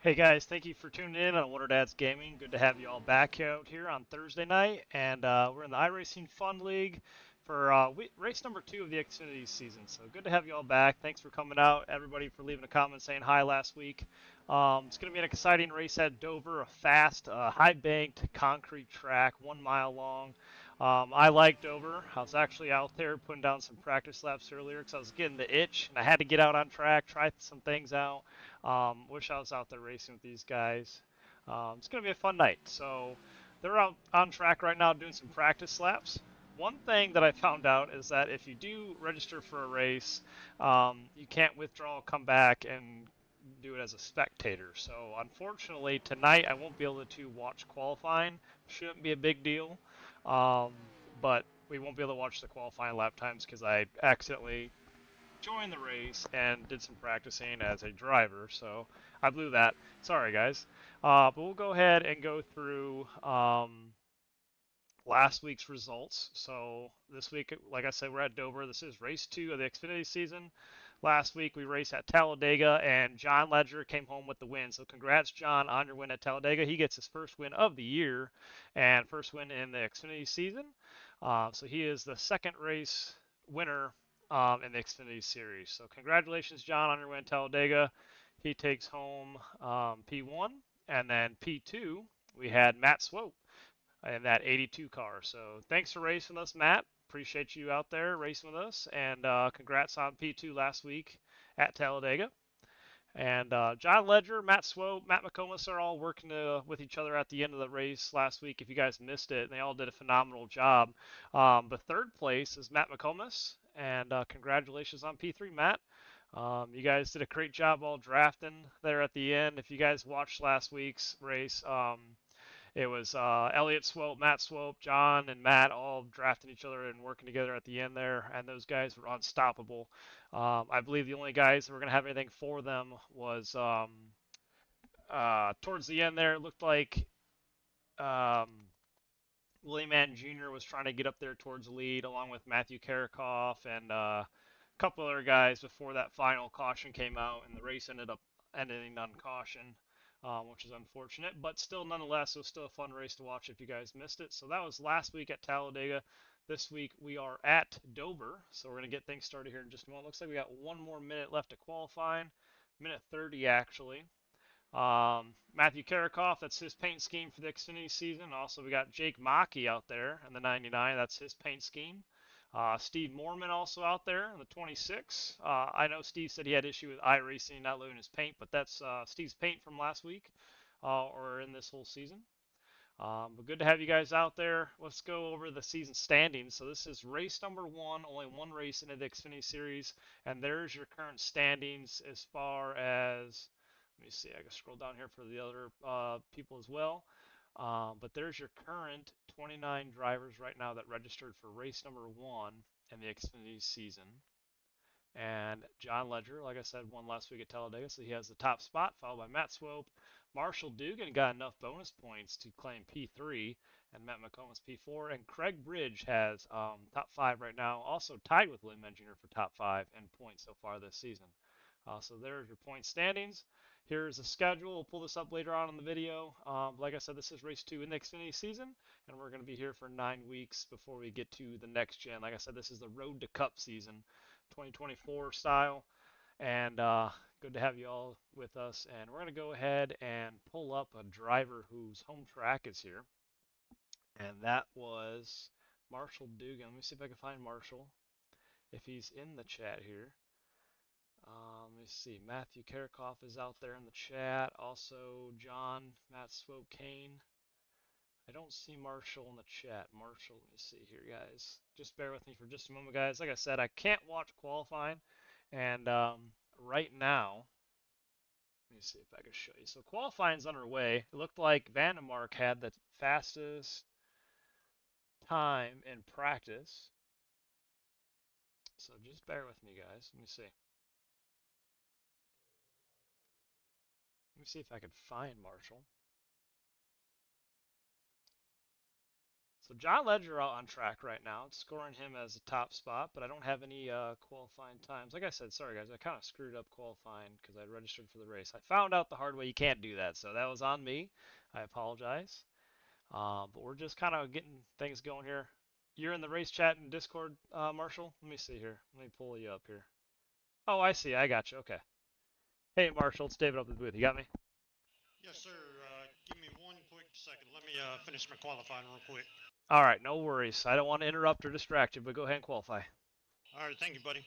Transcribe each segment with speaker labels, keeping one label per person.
Speaker 1: Hey guys, thank you for tuning in on Wonder Dad's Gaming. Good to have you all back out here on Thursday night, and we're in the iRacing Fun League for race number 2 of the Xfinity season. So good to have you all back. Thanks for coming out, everybody, for leaving a comment saying hi last week. It's going to be an exciting race at Dover, a fast, high-banked concrete track, 1 mile long. I like Dover. I was actually out there putting down some practice laps earlier because I was getting the itch, and I had to get out on track, try some things out. Wish I was out there racing with these guys. It's going to be a fun night. So they're out on track right now doing some practice laps. One thing that I found out is that if you do register for a race, you can't withdraw, come back, and do it as a spectator. So unfortunately, tonight I won't be able to watch qualifying. Shouldn't be a big deal, um, but we won't be able to watch the qualifying lap times because I accidentally joined the race and did some practicing as a driver, so I blew that. Sorry, guys. But we'll go ahead and go through last week's results. So this week, like I said, we're at Dover. This is race 2 of the Xfinity season. Last week we raced at Talladega, and John Ledger came home with the win. So congrats, John, on your win at Talladega. He gets his first win of the year and first win in the Xfinity season. So he is the second race winner in the Xfinity series. So congratulations, John, on your win at Talladega. He takes home P1, and then P2 we had Matt Swope in that 82 car. So thanks for racing with us, Matt. Appreciate you out there racing with us, and congrats on P2 last week at Talladega. And John Ledger, Matt Swope, Matt McComas are all working with each other at the end of the race last week. If you guys missed it, they all did a phenomenal job. But third place is Matt McComas, and congratulations on P3, Matt. You guys did a great job all drafting there at the end. If you guys watched last week's race, it was Elliott Swope, Matt Swope, John, and Matt all drafting each other and working together at the end there, and those guys were unstoppable. I believe the only guys that were going to have anything for them was towards the end there. It looked like um, Willie Mann Jr. was trying to get up there towards the lead, along with Matthew Karakoff and a couple other guys before that final caution came out, and the race ended up ending on caution. Which is unfortunate, but still, nonetheless, it was still a fun race to watch if you guys missed it. So that was last week at Talladega. This week we are at Dover, so we're going to get things started here in just a moment. Looks like we got one more minute left to qualifying, minute 30 actually. Matthew Karakoff, that's his paint scheme for the Xfinity season. Also, we got Jake Maki out there in the 99. That's his paint scheme. Steve Mormon also out there in the 26. I know Steve said he had issue with iRacing not loading his paint, but that's Steve's paint from last week or in this whole season. But good to have you guys out there. Let's go over the season standings. So this is race number 1, only one race into the Xfinity Series, and there's your current standings as far as, let me see, I can scroll down here for the other people as well. But there's your current 29 drivers right now that registered for race number 1 in the Xfinity season. And John Ledger, like I said, won last week at Talladega, so he has the top spot, followed by Matt Swope. Marshall Dugan got enough bonus points to claim P3, and Matt McComas P4. And Craig Bridge has top 5 right now, also tied with Willie Mann Jr. for top 5 in points so far this season. So there's your point standings. Here's the schedule. We'll pull this up later on in the video. Like I said, this is race 2 in the Xfinity season, and we're going to be here for 9 weeks before we get to the next gen. Like I said, this is the Road to Cup season, 2024 style, and good to have you all with us. And we're going to go ahead and pull up a driver whose home track is here, and that was Marshall Dugan. Let me see if I can find Marshall, if he's in the chat here. Let me see. Matthew Karakoff is out there in the chat. Also, John, Matt Swope, Kane. I don't see Marshall in the chat. Marshall, let me see here, guys. Just bear with me for just a moment, guys. Like I said, I can't watch qualifying. And right now, let me see if I can show you. So qualifying's underway. It looked like Vandermark had the fastest time in practice. So just bear with me, guys. Let me see. Let me see if I can find Marshall. So John Ledger out on track right now. It's scoring him as a top spot, but I don't have any qualifying times. Like I said, sorry guys, I kind of screwed up qualifying because I registered for the race. I found out the hard way you can't do that, so that was on me. I apologize. But we're just kind of getting things going here. You're in the race chat and Discord, Marshall? Let me see here. Let me pull you up here. Oh, I see. I got you. Okay. Hey, Marshall, it's David up in the booth. You got me?
Speaker 2: Yes, sir. Give me one quick second. Let me finish my qualifying real quick.
Speaker 1: All right, no worries. I don't want to interrupt or distract you, but go ahead and qualify.
Speaker 2: All right, thank you, buddy.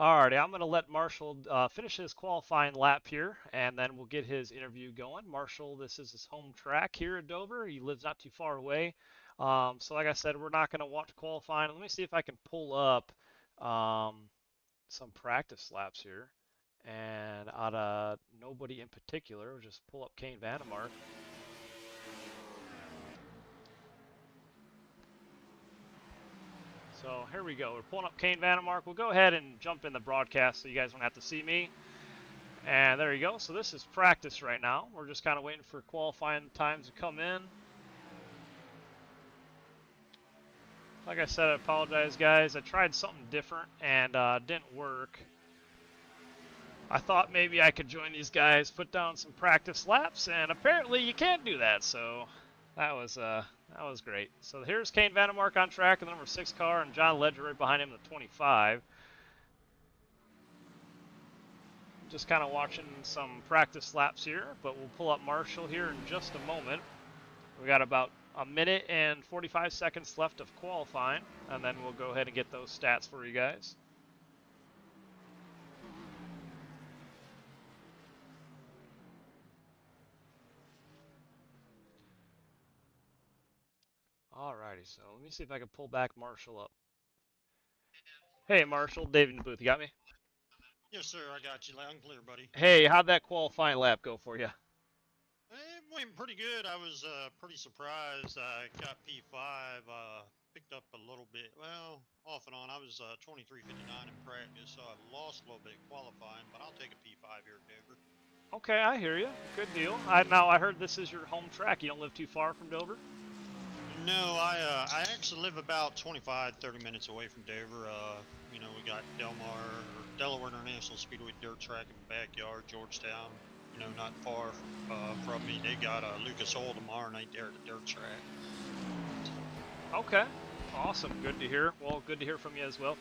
Speaker 1: Alrighty, I'm going to let Marshall finish his qualifying lap here, and then we'll get his interview going. Marshall, this is his home track here at Dover. He lives not too far away. So like I said, we're not going to watch qualifying. Let me see if I can pull up some practice laps here. And out of nobody in particular, we'll just pull up Kane Vandemark. So here we go. We're pulling up Kane Vandemark. We'll go ahead and jump in the broadcast so you guys don't have to see me. And there you go. So this is practice right now. We're just kind of waiting for qualifying times to come in. Like I said, I apologize, guys. I tried something different and didn't work. I thought maybe I could join these guys, put down some practice laps, and apparently you can't do that. So that was great. So here's Kane Vandemark on track in the number 6 car, and John Ledger right behind him in the 25. Just kind of watching some practice laps here, but we'll pull up Marshall here in just a moment. We got about a minute and 45 seconds left of qualifying, and then we'll go ahead and get those stats for you guys. Alrighty, so let me see if I can pull back Marshall up. Hey, Marshall, David in the booth, you got me?
Speaker 2: Yes, sir. I got you loud and clear, buddy.
Speaker 1: Hey, how'd that qualifying lap go for you?
Speaker 2: It went pretty good. I was pretty surprised. I got P5. Picked up a little bit. Well, off and on. I was 23:59 in practice, so I lost a little bit qualifying, but I'll take a P5 here at Dover.
Speaker 1: Okay, I hear you. Good deal. I heard this is your home track. You don't live too far from Dover?
Speaker 2: No, I actually live about 25, 30 minutes away from Dover. We got Delaware International Speedway dirt track in the backyard, Georgetown. Not far from me. They got Lucas Oil tomorrow night there at the dirt track.
Speaker 1: Okay, awesome. Good to hear. Well, good to hear from you as well.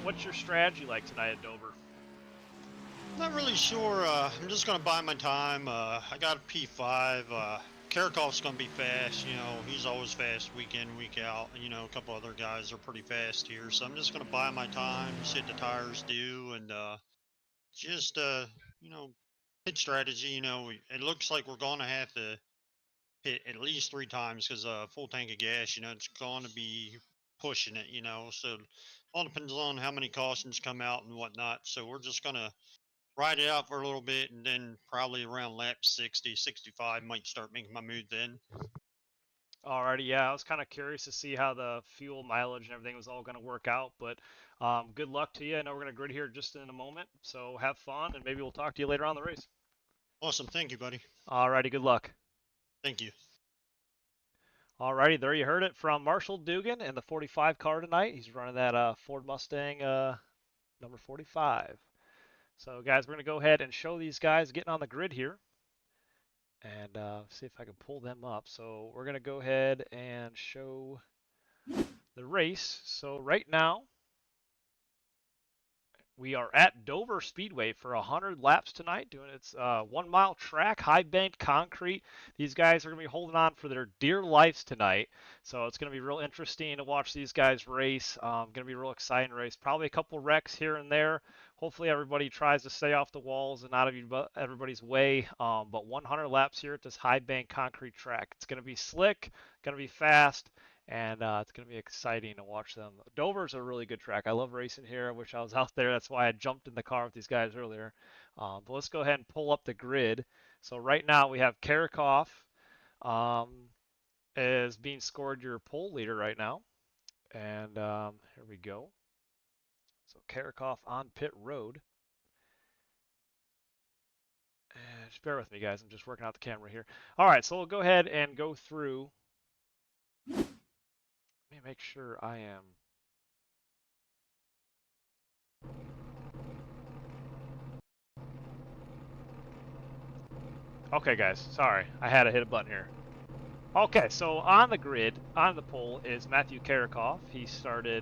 Speaker 1: What's your strategy like tonight at Dover?
Speaker 2: Not really sure. I'm just gonna buy my time. I got a P5. Karakov's gonna be fast. He's always fast week in, week out. A couple other guys are pretty fast here, so I'm just gonna buy my time, see what the tires do, and just pit strategy. It looks like we're gonna have to hit at least 3 times because full tank of gas. It's gonna be pushing it. So all depends on how many cautions come out and whatnot. So we're just gonna ride it out for a little bit, and then probably around lap 60, 65, might start making my move then.
Speaker 1: Alrighty, yeah, I was kind of curious to see how the fuel mileage and everything was all going to work out, but good luck to you. I know we're going to grid here just in a moment, so have fun, and maybe we'll talk to you later on in the race.
Speaker 2: Awesome. Thank you, buddy.
Speaker 1: Alrighty, good luck.
Speaker 2: Thank you.
Speaker 1: Alrighty, there you heard it from Marshall Dugan in the 45 car tonight. He's running that Ford Mustang number 45. So, guys, we're going to go ahead and show these guys getting on the grid here and see if I can pull them up. So, we're going to go ahead and show the race. So, right now, we are at Dover Speedway for 100 laps tonight, doing its 1 mile track, high banked concrete. These guys are going to be holding on for their dear lives tonight. So it's going to be real interesting to watch these guys race. Going to be a real exciting race. Probably a couple wrecks here and there. Hopefully everybody tries to stay off the walls and out of everybody's way. But 100 laps here at this high bank concrete track. It's going to be slick, going to be fast, and it's going to be exciting to watch them. Dover's a really good track. I love racing here. I wish I was out there. That's why I jumped in the car with these guys earlier. But let's go ahead and pull up the grid. So right now we have Karakov is being scored your pole leader right now. And here we go. So Karakov on pit road. Just bear with me, guys. I'm just working out the camera here. All right, so we'll go ahead and go through. Let me make sure I am. Okay, guys. Sorry, I had to hit a button here. Okay, so on the grid, on the pole, is Matthew Karikoff. He starts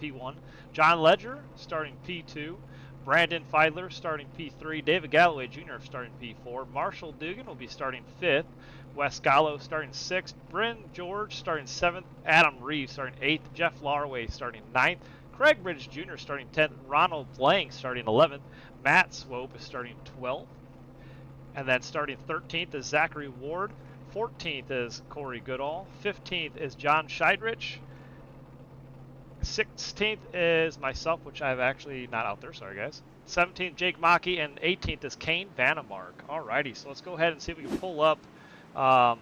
Speaker 1: P1. John Ledger starting P2. Brandon Feidler starting P3. David Galloway Jr. starting P4. Marshall Dugan will be starting 5th. Wes Gallo starting 6th. Bryn George starting 7th. Adam Reeves starting 8th. Jeff Larway starting 9th. Craig Bridge Jr. starting 10th. Ronald Blank starting 11th. Matt Swope is starting 12th. And then starting 13th is Zachary Ward. 14th is Corey Goodall. 15th is John Scheidrich. 16th is myself, which I've actually not out there. Sorry, guys. 17th, Jake Maki. And 18th is Kane Vannemark. Alrighty, so let's go ahead and see if we can pull up our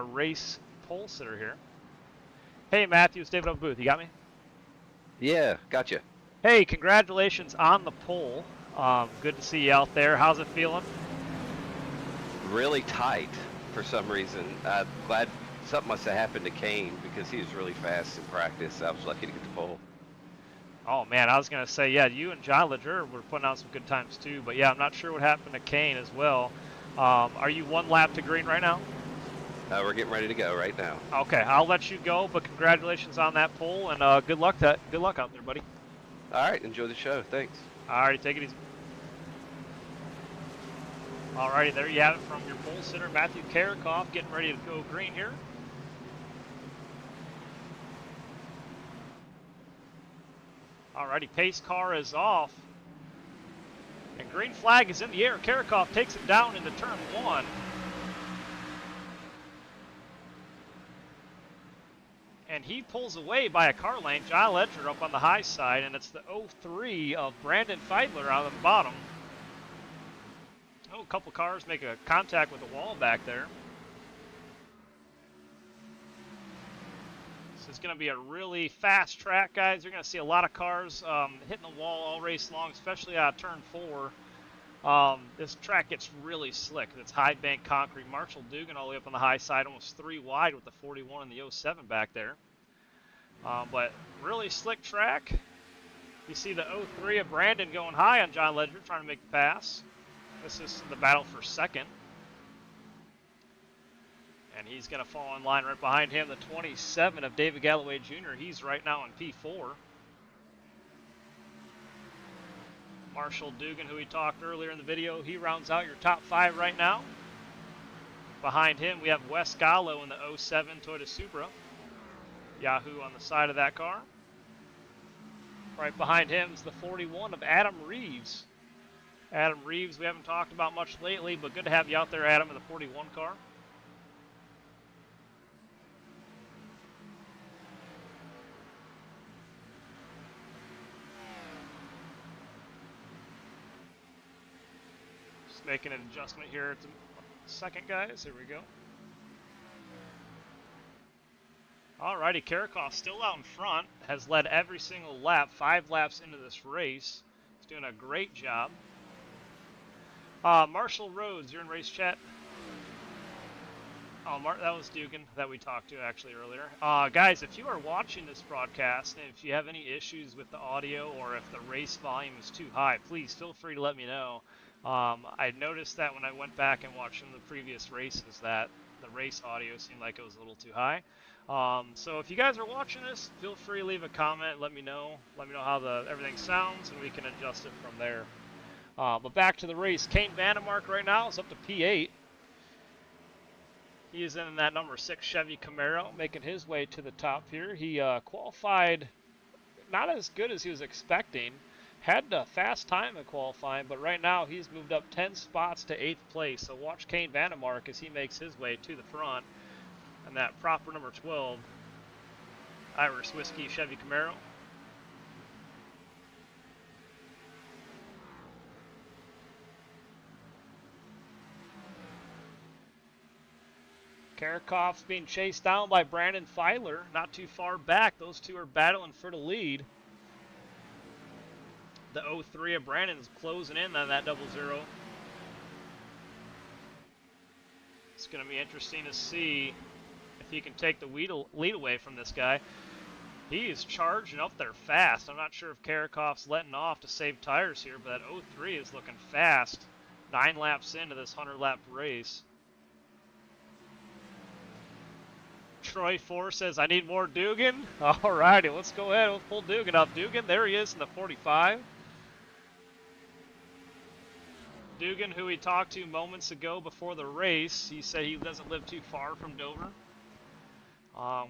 Speaker 1: race pole sitter here. Hey, Matthew, it's David Booth. You got me?
Speaker 3: Yeah, gotcha.
Speaker 1: Hey, congratulations on the pole. Good to see you out there. How's it feeling?
Speaker 3: Really tight for some reason. I'm glad something must have happened to Kane because he was really fast in practice. I was lucky to get the pole.
Speaker 1: Oh, man, I was going to say, yeah, you and John Ledger were putting out some good times, too. But, yeah, I'm not sure what happened to Kane as well. Are you one lap to green right now?
Speaker 3: We're getting ready to go right now.
Speaker 1: Okay, I'll let you go, but congratulations on that pole, and good luck out there, buddy.
Speaker 3: All right, enjoy the show. Thanks.
Speaker 1: All right, take it easy. All righty, there you have it from your pole sitter, Matthew Karikoff, getting ready to go green here. Alrighty, pace car is off. And green flag is in the air. Karikoff takes it down into turn 1. And he pulls away by a car length. John Ledger up on the high side, and it's the 03 of Brandon Feidler on the bottom. Oh, a couple cars make a contact with the wall back there. It's going to be a really fast track, guys. You're going to see a lot of cars hitting the wall all race long, especially out of turn 4. This track gets really slick. It's high bank concrete. Marshall Dugan all the way up on the high side, almost 3 wide with the 41 and the 07 back there. But really slick track. You see the 03 of Brandon going high on John Ledger, trying to make the pass. This is the battle for second. And he's going to fall in line right behind him. The 27 of David Galloway Jr. He's right now in P4. Marshall Dugan, who we talked earlier in the video, he rounds out your top 5 right now. Behind him, we have Wes Gallo in the 07 Toyota Supra. Yahoo on the side of that car. Right behind him is the 41 of Adam Reeves. Adam Reeves, we haven't talked about much lately, but good to have you out there, Adam, in the 41 car. Making an adjustment here at the second, guys. Here we go. Alrighty, Karikoff still out in front. Has led every single lap, 5 laps into this race. He's doing a great job. Marshall Rhodes, you're in race chat. Oh, that was Dugan that we talked to actually earlier. Guys, if you are watching this broadcast and if you have any issues with the audio or if the race volume is too high, please feel free to let me know. I noticed that when I went back and watched some of the previous races that the race audio seemed like it was a little too high. So if you guys are watching this, feel free to leave a comment. Let me know how everything sounds, and we can adjust it from there. But back to the race. Kane Vannemark right now is up to P8. He is in that number 6 Chevy Camaro, making his way to the top here. He qualified not as good as he was expecting. Had a fast time at qualifying, but right now he's moved up 10 spots to 8th place. So watch Kane Vannemark as he makes his way to the front. And that proper number 12 Irish Whiskey Chevy Camaro. Karikoff's being chased down by Brandon Feidler, not too far back. Those two are battling for the lead. The 03 of Brandon's closing in on that 00. It's going to be interesting to see if he can take the lead away from this guy. He is charging up there fast. I'm not sure if Karakov's letting off to save tires here, but that 03 is looking fast. 9 laps into this 100-lap race. Troy 4 says, I need more Dugan. Alrighty, let's go ahead. We'll pull Dugan up. Dugan, there he is in the 45. Dugan, who we talked to moments ago before the race, he said he doesn't live too far from Dover.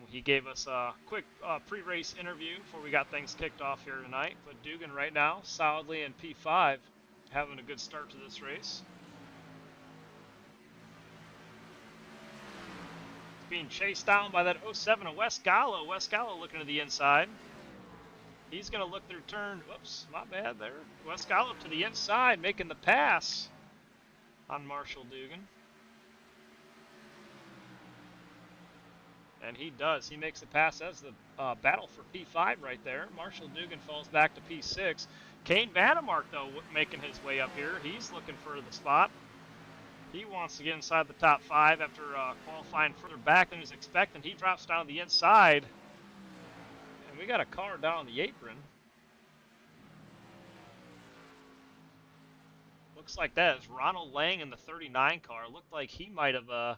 Speaker 1: He gave us a quick pre-race interview before we got things kicked off here tonight. But Dugan right now, solidly in P5, having a good start to this race. Being chased down by that 07 of Wes Gallo. Wes Gallo looking to the inside. He's going to look through turn. Whoops, my bad there. Wes Gallo to the inside, making the pass on Marshall Dugan. And he does. He makes the pass. That's the battle for P5 right there. Marshall Dugan falls back to P6. Kane Vandemark, though, making his way up here. He's looking for the spot. He wants to get inside the top 5 after qualifying further back than he was expecting. He drops down the inside. And we got a car down on the apron. Looks like that is Ronald Lang in the 39 car. Looked like he might have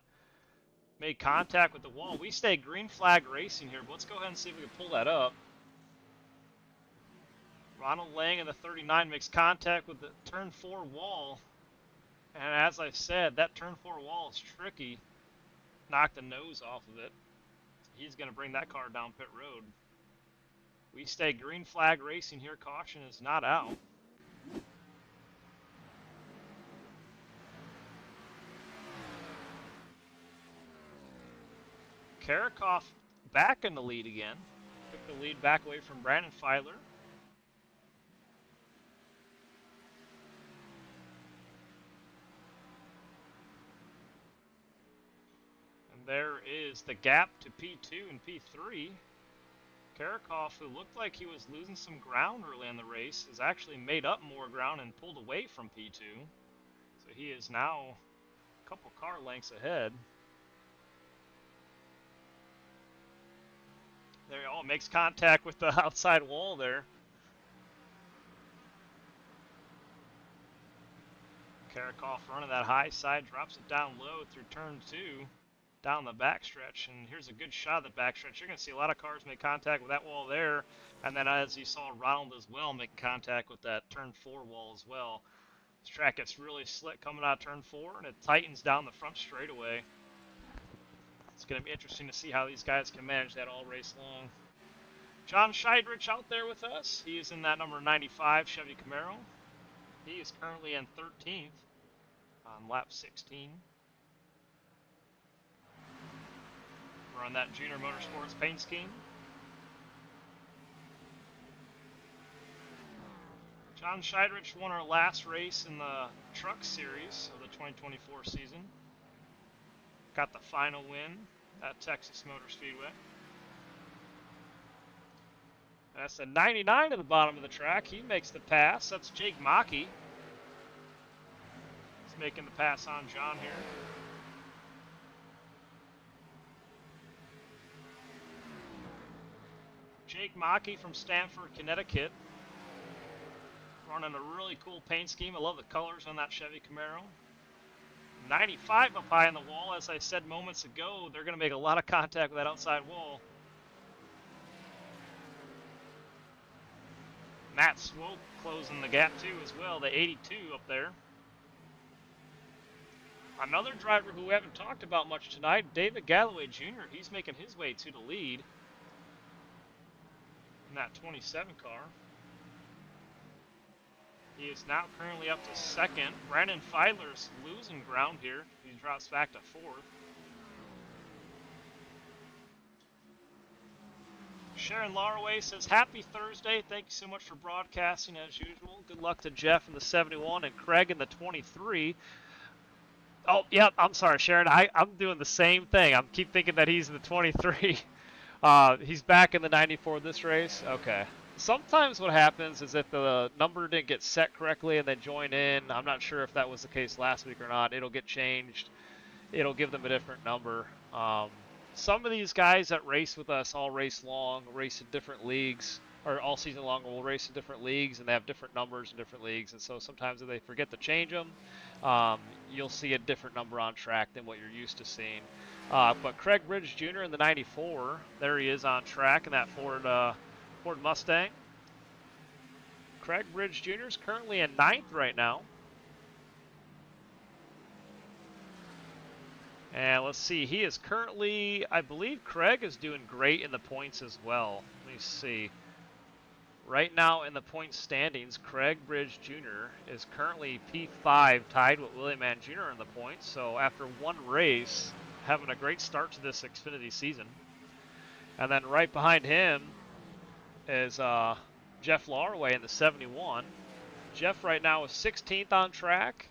Speaker 1: made contact with the wall. We stay green flag racing here, but let's go ahead and see if we can pull that up. Ronald Lang in the 39 makes contact with the turn 4 wall. And as I said, that turn 4 wall is tricky. Knock the nose off of it. He's going to bring that car down pit road. We stay green flag racing here. Caution is not out. Karakov back in the lead again. Took the lead back away from Brandon Filer. And there is the gap to P2 and P3. Karakov, who looked like he was losing some ground early in the race, has actually made up more ground and pulled away from P2. So he is now a couple car lengths ahead. There, oh, makes contact with the outside wall there. Karakov running that high side, drops it down low through turn 2, down the backstretch. And here's a good shot of the backstretch. You're going to see a lot of cars make contact with that wall there. And then as you saw Ronald as well making contact with that turn 4 wall as well. This track gets really slick coming out of turn 4, and it tightens down the front straightaway. It's going to be interesting to see how these guys can manage that all race long. John Scheidrich out there with us. He is in that number 95 Chevy Camaro. He is currently in 13th on lap 16. We're on that Junior Motorsports paint scheme. John Scheidrich won our last race in the Truck Series of the 2024 season. Got the final win at Texas Motor Speedway. That's a 99 at the bottom of the track. He makes the pass. That's Jake Maki. He's making the pass on John here. Jake Maki from Stamford, Connecticut. Running a really cool paint scheme. I love the colors on that Chevy Camaro. 95 up high on the wall. As I said moments ago, they're going to make a lot of contact with that outside wall. Matt Swope closing the gap too as well, the 82 up there. Another driver who we haven't talked about much tonight, David Galloway Jr. He's making his way to the lead in that 27 car. He is now currently up to second. Brandon Filer's losing ground here. He drops back to fourth. Sharon Laraway says, happy Thursday. Thank you so much for broadcasting as usual. Good luck to Jeff in the 71 and Craig in the 23. Oh, yeah, I'm sorry, Sharon. I'm doing the same thing. I keep thinking that he's in the 23. He's back in the 94 this race. Okay. Sometimes what happens is if the number didn't get set correctly and they join in, I'm not sure if that was the case last week or not, it'll get changed it'll give them a different number. Some of these guys that race with us all race long, race in different leagues, or all season long will race in different leagues, and they have different numbers in different leagues. And so sometimes if they forget to change them, you'll see a different number on track than what you're used to seeing. But Craig Bridge Jr. in the 94, there he is on track in that Ford Mustang. Craig Bridge Jr. is currently in 9th right now. And let's see, he is currently, I believe Craig is doing great in the points as well. Let me see. Right now in the points standings, Craig Bridge Jr. is currently P5, tied with Willie Mann Jr. in the points. So after one race, having a great start to this Xfinity season. And then right behind him is Jeff Larway in the 71. Jeff right now is 16th on track.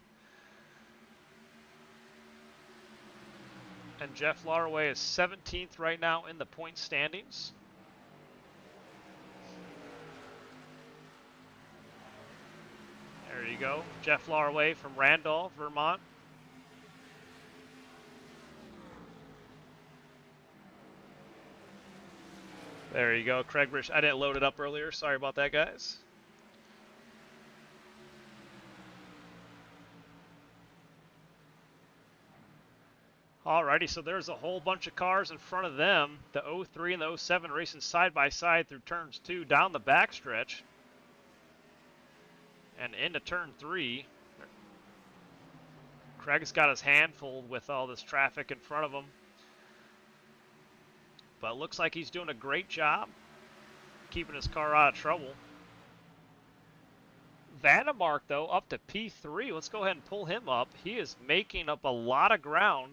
Speaker 1: And Jeff Larway is 17th right now in the point standings. There you go. Jeff Larway from Randolph, Vermont. There you go. Craig Bridge. I didn't load it up earlier. Sorry about that, guys. Alrighty, so there's a whole bunch of cars in front of them. The 03 and the 07 racing side by side through turns 2 down the backstretch. And into turn 3. Craig's got his hand full with all this traffic in front of him. But it looks like he's doing a great job keeping his car out of trouble. Vandemark, though, up to P3. Let's go ahead and pull him up. He is making up a lot of ground.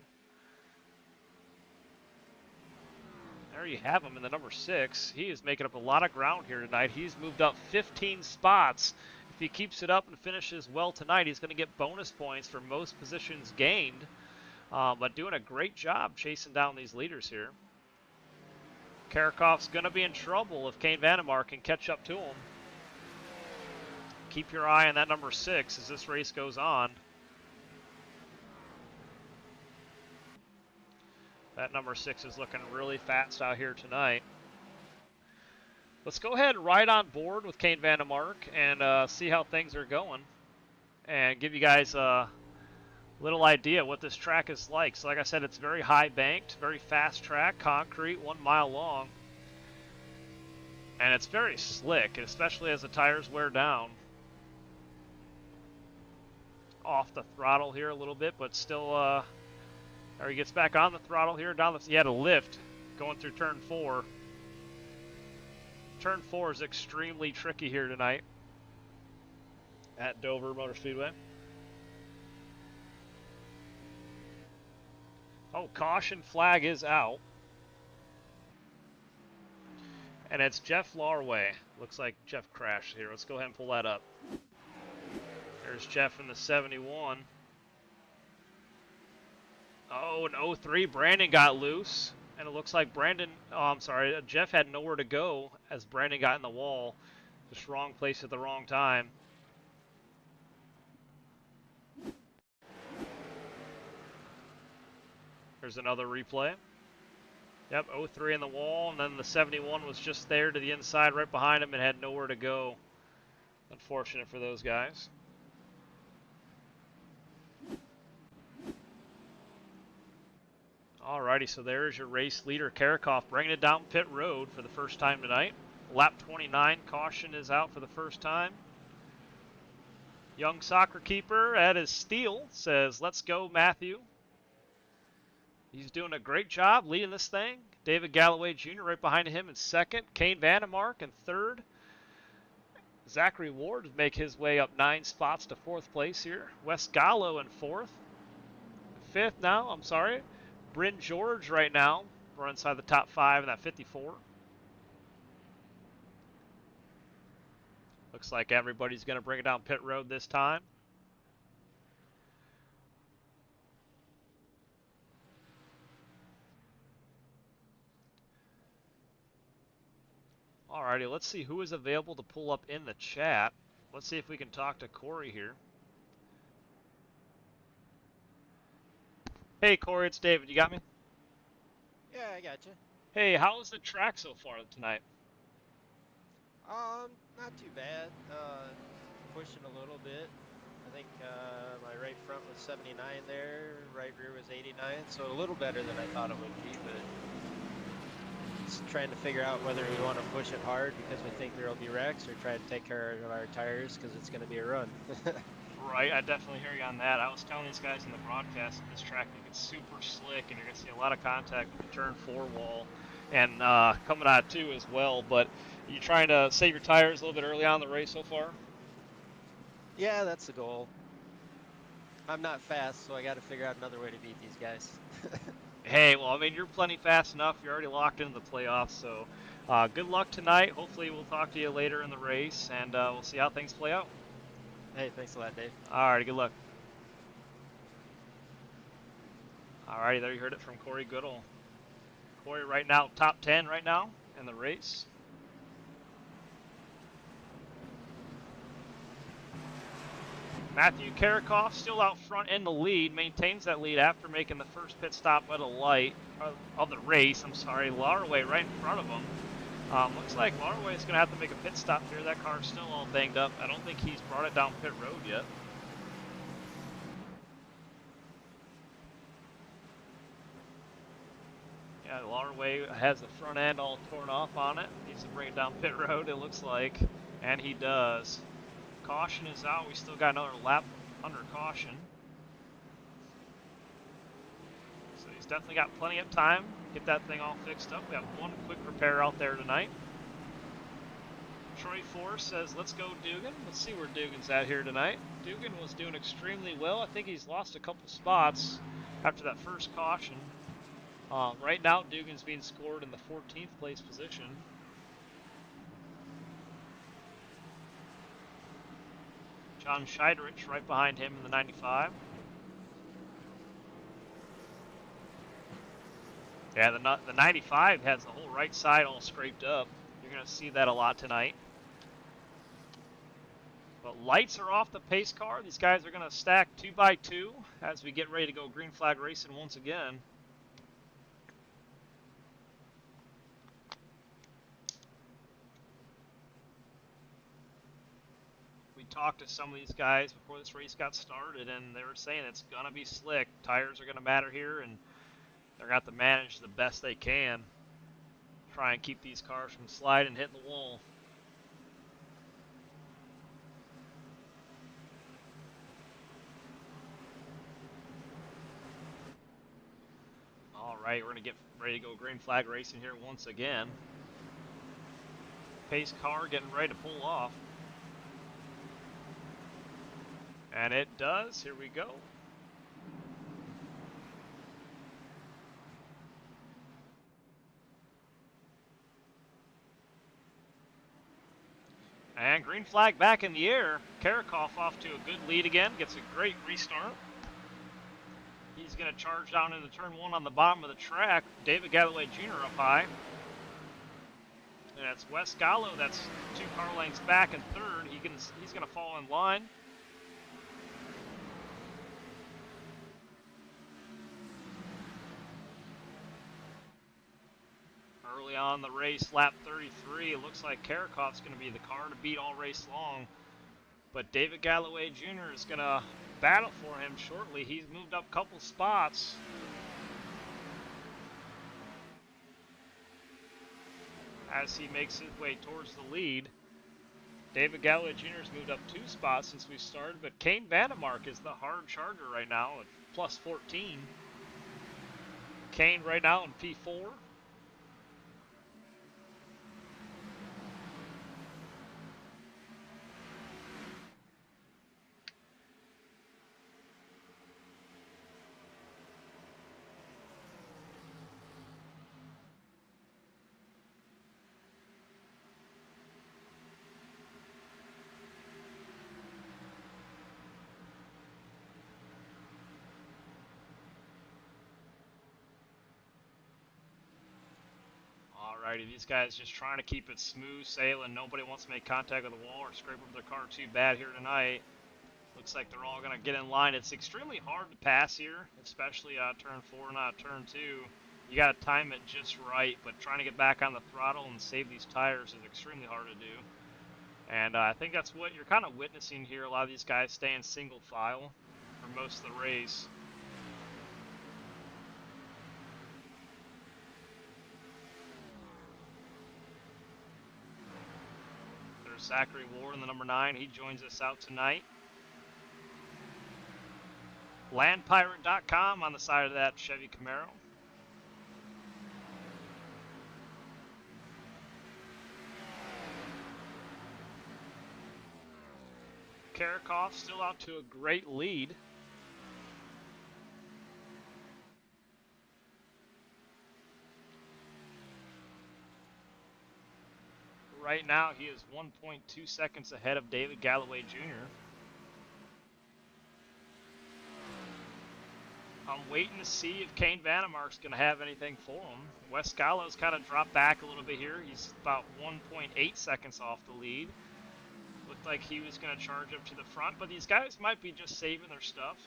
Speaker 1: There you have him in the number 6. He is making up a lot of ground here tonight. He's moved up 15 spots. If he keeps it up and finishes well tonight, he's going to get bonus points for most positions gained. But doing a great job chasing down these leaders here. Karakoff's going to be in trouble if Kane Vandemark can catch up to him. Keep your eye on that number 6 as this race goes on. That number 6 is looking really fast out here tonight. Let's go ahead and ride on board with Kane Vandemark and see how things are going. And give you guys a little idea what this track is like. So like I said, it's very high banked, very fast track, concrete, 1 mile long. And it's very slick, especially as the tires wear down. Off the throttle here a little bit, but still, or he gets back on the throttle here, he had a lift going through turn 4. Turn 4 is extremely tricky here tonight at Dover Motor Speedway. Oh, caution flag is out. And it's Jeff Larway. Looks like Jeff crashed here. Let's go ahead and pull that up. There's Jeff in the 71. Oh, an 03, Brandon got loose. And it looks like Jeff had nowhere to go as Brandon got in the wall. Just wrong place at the wrong time. There's another replay. Yep, 03 in the wall, and then the 71 was just there to the inside right behind him and had nowhere to go. Unfortunate for those guys. Alrighty, so there's your race leader, Karakoff, bringing it down pit road for the first time tonight. Lap 29, caution is out for the first time. Young soccer keeper at his steel says, "Let's go, Matthew." He's doing a great job leading this thing. David Galloway Jr. right behind him in second. Kane Vandemark in third. Zachary Ward make his way up 9 spots to 4th place here. Wes Gallo in 4th. 5th now, I'm sorry. Bryn George right now. We're inside the top 5 in that 54. Looks like everybody's going to bring it down pit road this time. Alrighty, let's see who is available to pull up in the chat. Let's see if we can talk to Corey here. Hey, Corey, it's David. You got me?
Speaker 4: Yeah, I got you.
Speaker 1: Hey, how was the track so far tonight?
Speaker 4: Not too bad. Pushing a little bit. I think my right front was 79 there, right rear was 89, so a little better than I thought it would be, but just trying to figure out whether we want to push it hard because we think there will be wrecks or try to take care of our tires because it's going to be a run.
Speaker 1: Right, I definitely hear you on that. I was telling these guys in the broadcast that this track gets super slick, and you're going to see a lot of contact with the turn four wall, and coming out two as well. But you trying to save your tires a little bit early on in the race so far?
Speaker 4: Yeah, that's the goal. I'm not fast, so I got to figure out another way to beat these guys.
Speaker 1: Hey, well, I mean, you're plenty fast enough. You're already locked into the playoffs, so good luck tonight. Hopefully, we'll talk to you later in the race, and we'll see how things play out.
Speaker 4: Hey, thanks a lot, Dave.
Speaker 1: All right, good luck. All righty, there you heard it from Corey Goodall. Corey right now, top 10 right now in the race. Matthew Karakoff still out front in the lead, maintains that lead after making the first pit stop at a light of the race. I'm sorry, Larway right in front of him. Looks like Larway is going to have to make a pit stop here. That car's still all banged up. I don't think he's brought it down pit road yet. Yeah, Larway has the front end all torn off on it. Needs to bring it down pit road, it looks like. And he does. Caution is out. We still got another lap under caution. So he's definitely got plenty of time to get that thing all fixed up. We have one quick repair out there tonight. Troy Force says, let's go Dugan. Let's see where Dugan's at here tonight. Dugan was doing extremely well. I think he's lost a couple spots after that first caution. Right now, Dugan's being scored in the 14th place position. John Scheiderich right behind him in the 95. Yeah, the 95 has the whole right side all scraped up. You're going to see that a lot tonight. But lights are off the pace car. These guys are going to stack 2 by 2 as we get ready to go green flag racing once again. We talked to some of these guys before this race got started, and they were saying it's going to be slick. Tires are going to matter here, and they're going to have to manage the best they can. Try and keep these cars from sliding and hitting the wall. All right, we're going to get ready to go green flag racing here once again. Pace car getting ready to pull off. And it does. Here we go. And green flag back in the air. Karakoff off to a good lead again. Gets a great restart. He's going to charge down into turn one on the bottom of the track. David Galloway Jr. up high. And it's Wes Gallo that's 2 car lengths back in third. He's going to fall in line. Early on the race, lap 33, it looks like Karakoff's going to be the car to beat all race long. But David Galloway Jr. is going to battle for him shortly. He's moved up a couple spots. As he makes his way towards the lead. David Galloway Jr. has moved up 2 spots since we started, but Kane Vandemark is the hard charger right now at plus 14. Kane right now in P4. Alrighty, these guys just trying to keep it smooth sailing. Nobody wants to make contact with the wall or scrape up their car too bad here tonight. Looks like they're all going to get in line. It's extremely hard to pass here, especially turn 4 and turn 2. You got to time it just right, but trying to get back on the throttle and save these tires is extremely hard to do. And I think that's what you're kind of witnessing here. A lot of these guys stay in single file for most of the race. There's Zachary Ward in the number 9. He joins us out tonight. Landpirate.com on the side of that Chevy Camaro. Karakov still out to a great lead. Right now, he is 1.2 seconds ahead of David Galloway Jr. I'm waiting to see if Kane Vandermark's going to have anything for him. Wes Gallo's kind of dropped back a little bit here. He's about 1.8 seconds off the lead. Looked like he was going to charge up to the front, but these guys might be just saving their stuff.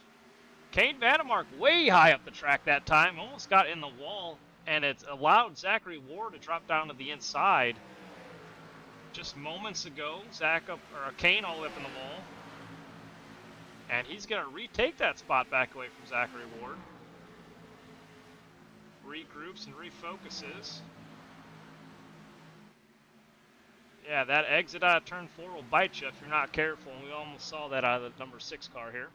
Speaker 1: Kane Vandermark way high up the track that time, almost got in the wall, and it's allowed Zachary Ward to drop down to the inside. Just moments ago, Kane all the way up in the wall. And he's going to retake that spot back away from Zachary Ward. Regroups and refocuses. Yeah, that exit out of turn 4 will bite you if you're not careful, and we almost saw that out of the number 6 car here.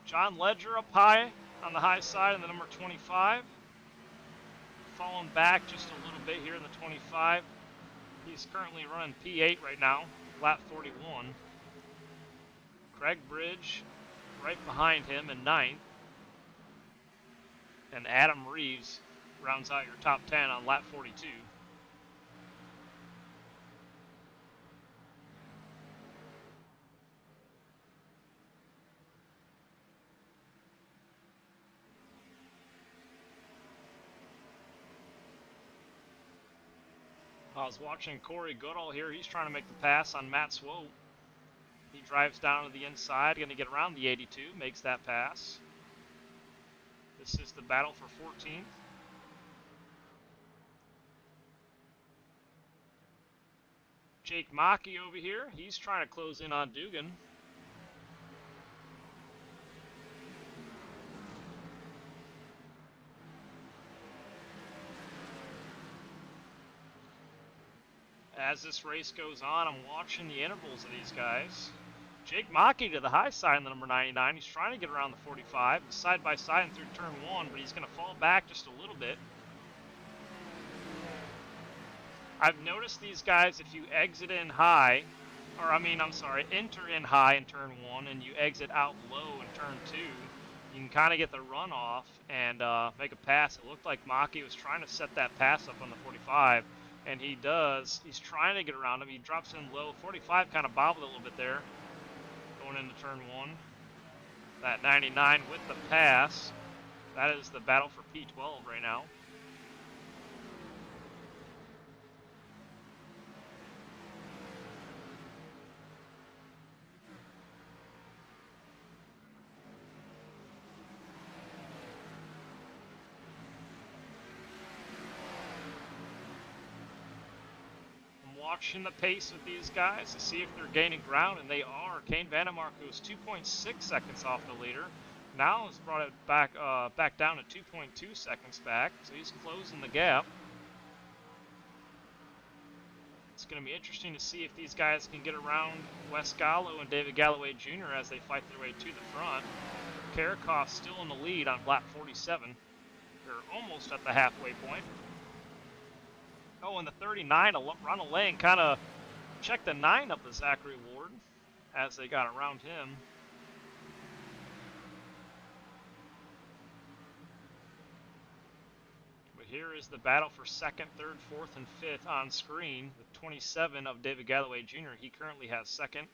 Speaker 1: John Ledger up high on the high side in the number 25. Falling back just a little bit here in the 25. He's currently running P8 right now, lap 41. Craig Bridge right behind him in 9th. And Adam Reeves rounds out your top 10 on lap 42. I was watching Corey Goodall here. He's trying to make the pass on Matt Swope. He drives down to the inside, going to get around the 82, makes that pass. This is the battle for 14th. Jake Maki over here. He's trying to close in on Dugan. As this race goes on, I'm watching the intervals of these guys. Jake Maki to the high side in the number 99. He's trying to get around the 45, side by side and through turn 1, but he's going to fall back just a little bit. I've noticed these guys, if you enter in high in turn 1 and you exit out low in turn 2, you can kind of get the runoff and make a pass. It looked like Maki was trying to set that pass up on the 45, and he does. He's trying to get around him. He drops in low. 45 kind of bobbled a little bit there going into turn 1. That 99 with the pass. That is the battle for P12 right now. Watching the pace of these guys to see if they're gaining ground, and they are. Kane Vandermark, who was 2.6 seconds off the leader, now has brought it back down to 2.2 seconds back, so he's closing the gap. It's going to be interesting to see if these guys can get around Wes Gallo and David Galloway Jr. as they fight their way to the front. Karakov still in the lead on lap 47. They're almost at the halfway point. Oh, and the 39, Ronald Lane kind of checked the 9 up to Zachary Ward as they got around him. But here is the battle for 2nd, 3rd, 4th, and 5th on screen. The 27 of David Galloway Jr. He currently has 2nd.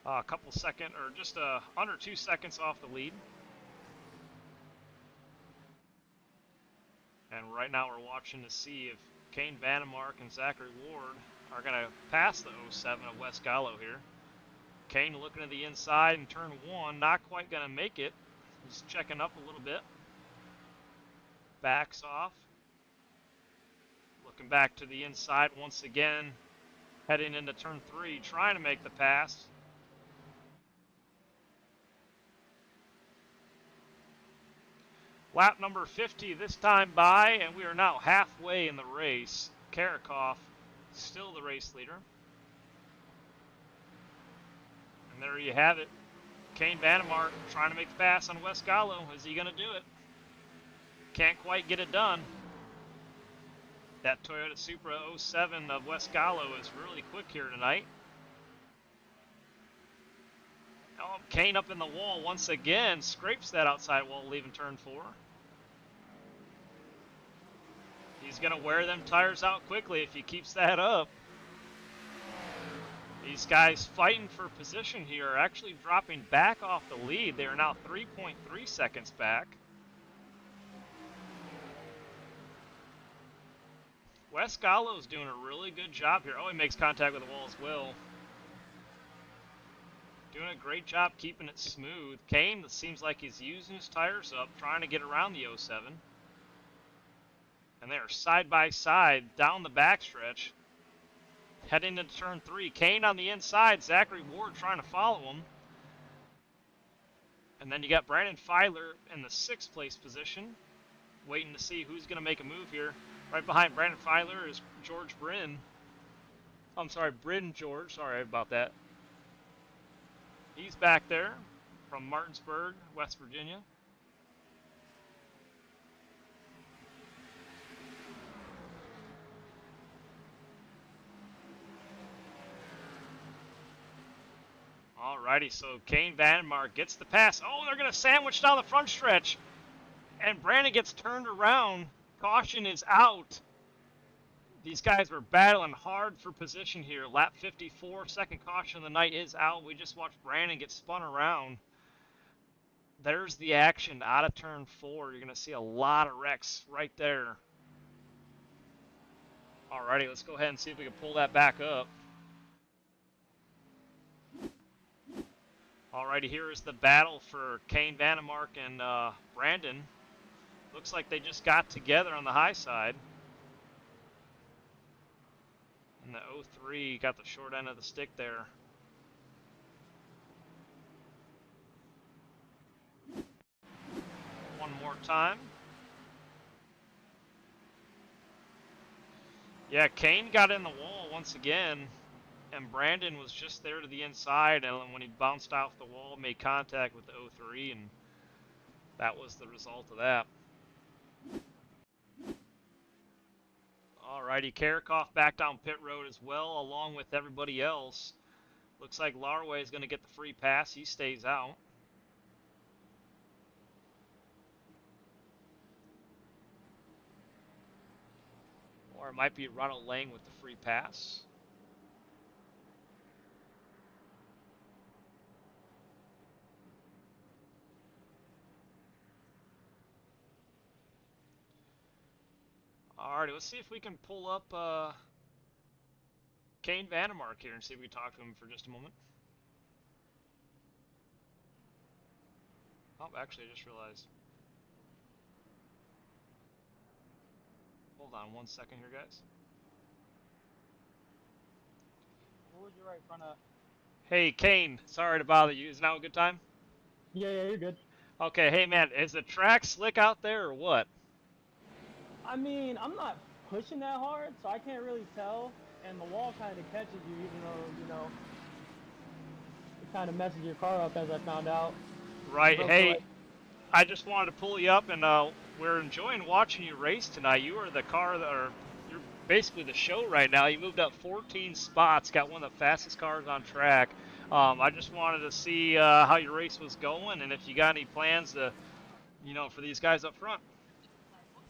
Speaker 1: A couple second, or just under 2 seconds off the lead. And right now we're watching to see if Kane Vandermark and Zachary Ward are going to pass the 07 of Wes Gallo here. Kane looking to the inside in turn 1, not quite going to make it. He's checking up a little bit. Backs off. Looking back to the inside once again. Heading into turn 3, trying to make the pass. Lap number 50 this time by, and we are now halfway in the race. Karakov still the race leader. And there you have it. Kane Vandermark trying to make the pass on Wes Gallo. Is he going to do it? Can't quite get it done. That Toyota Supra 07 of Wes Gallo is really quick here tonight. Oh, Kane up in the wall once again. Scrapes that outside wall leaving turn 4. He's going to wear them tires out quickly if he keeps that up. These guys fighting for position here are actually dropping back off the lead. They are now 3.3 seconds back. Wes Gallo's doing a really good job here. Oh, he makes contact with the wall as well. Doing a great job keeping it smooth. Kane, it seems like he's using his tires up, trying to get around the 07. And they are side by side down the backstretch. Heading into turn 3. Kane on the inside. Zachary Ward trying to follow him. And then you got Brandon Filer in the 6th place position. Waiting to see who's going to make a move here. Right behind Brandon Filer is George Bryn. I'm sorry, Bryn George. Sorry about that. He's back there from Martinsburg, West Virginia. Alrighty, so Kane Vandermark gets the pass. Oh, they're going to sandwich down the front stretch. And Brandon gets turned around. Caution is out. These guys were battling hard for position here. Lap 54, second caution of the night is out. We just watched Brandon get spun around. There's the action out of turn 4. You're going to see a lot of wrecks right there. Alrighty, let's go ahead and see if we can pull that back up. Alrighty, here is the battle for Kane Vandermark and Brandon. Looks like they just got together on the high side. And the 03 got the short end of the stick there. One more time. Yeah, Kane got in the wall once again. And Brandon was just there to the inside, and when he bounced off the wall, made contact with the 03, and that was the result of that. Alrighty, Karakov back down pit road as well, along with everybody else. Looks like Larway is going to get the free pass. He stays out. Or it might be Ronald Lang with the free pass. Alrighty, let's see if we can pull up Kane Vandermark here and see if we can talk to him for just a moment. Oh, actually, I just realized. Hold on one second here, guys.
Speaker 5: What was you right in front of?
Speaker 1: Hey, Kane, sorry to bother you. Is now a good time?
Speaker 5: Yeah, you're good.
Speaker 1: Okay, hey, man, is the track slick out there or what?
Speaker 5: I mean, I'm not pushing that hard, so I can't really tell. And the wall kind of catches you, even though, it kind of messes your car up, as I found out.
Speaker 1: Right. Hey, I just wanted to pull you up, and we're enjoying watching you race tonight. You are the car you're basically the show right now. You moved up 14 spots, got one of the fastest cars on track. I just wanted to see how your race was going, and if you got any plans to, for these guys up front.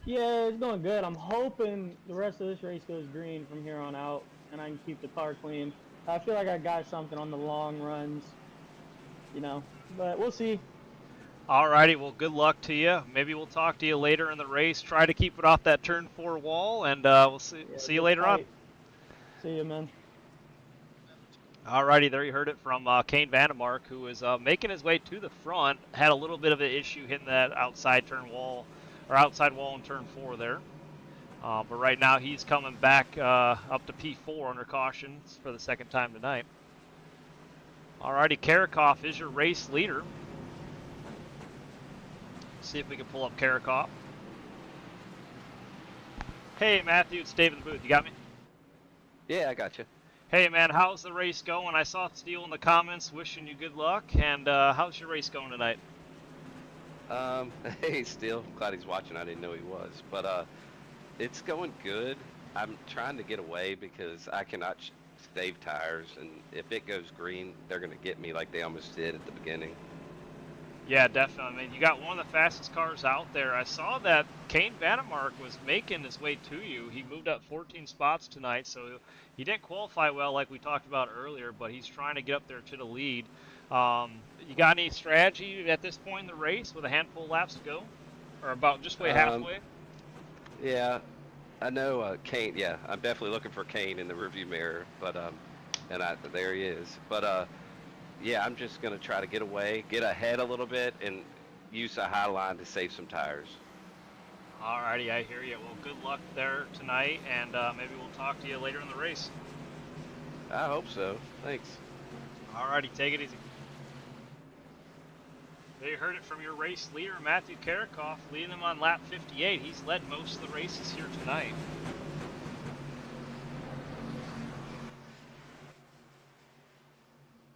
Speaker 5: Yeah, it's going good. I'm hoping the rest of this race goes green from here on out, and I can keep the car clean. I feel like I got something on the long runs, but we'll see.
Speaker 1: Alrighty, well, good luck to you. Maybe we'll talk to you later in the race. Try to keep it off that turn 4 wall, and we'll see you later on.
Speaker 5: See you, man.
Speaker 1: Alrighty, there you heard it from Kane Vandemark, who is making his way to the front. Had a little bit of an issue hitting that outside turn wall, or outside wall in turn 4 there. But right now he's coming back up to P4 under caution for the second time tonight. Alrighty, Karakov is your race leader. See if we can pull up Karakov. Hey Matthew, it's Dave in the booth. You got me?
Speaker 3: Yeah, I got you.
Speaker 1: Hey man, how's the race going? I saw Steele in the comments wishing you good luck. And how's your race going tonight?
Speaker 3: Hey, Steele. Glad he's watching. I didn't know he was, but it's going good. I'm trying to get away because I cannot stave tires, and if it goes green, they're gonna get me like they almost did at the beginning.
Speaker 1: Yeah, definitely. I mean, you got one of the fastest cars out there. I saw that Kane Vandemark was making his way to you. He moved up 14 spots tonight, so he didn't qualify well like we talked about earlier, but he's trying to get up there to the lead. You got any strategy at this point in the race with a handful of laps to go? Or about just way
Speaker 3: Um,
Speaker 1: halfway?
Speaker 3: yeah, I know Kane. Yeah, I'm definitely looking for Kane in the rearview mirror, but and there he is. But yeah, I'm just gonna try to get away, get ahead a little bit, and use the high line to save some tires.
Speaker 1: Alrighty, I hear you. Well, good luck there tonight, and maybe we'll talk to you later in the race.
Speaker 3: I hope so. Thanks.
Speaker 1: Alrighty, take it easy. They heard it from your race leader, Matthew Karakov, leading them on lap 58. He's led most of the races here tonight.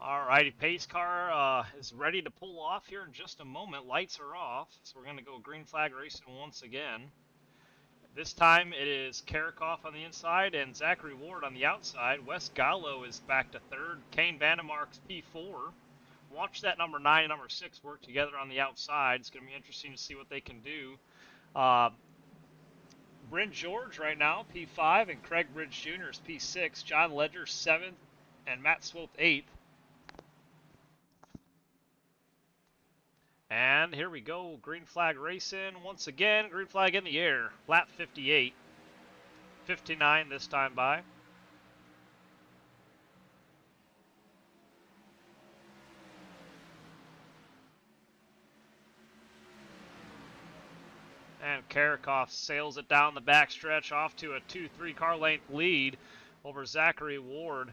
Speaker 1: Alrighty, pace car is ready to pull off here in just a moment. Lights are off, so we're going to go green flag racing once again. This time it is Karakov on the inside and Zachary Ward on the outside. Wes Gallo is back to third. Kane Vandemark's P4. Watch that number 9 and number 6 work together on the outside. It's going to be interesting to see what they can do. Bryn George right now, P5, and Craig Bridge Jr. is P6. John Ledger, 7th, and Matt Swope, 8th. And here we go, green flag racing. Once again, green flag in the air. Lap 58. 59 this time by. And Karakov sails it down the backstretch off to a 2-3 car length lead over Zachary Ward.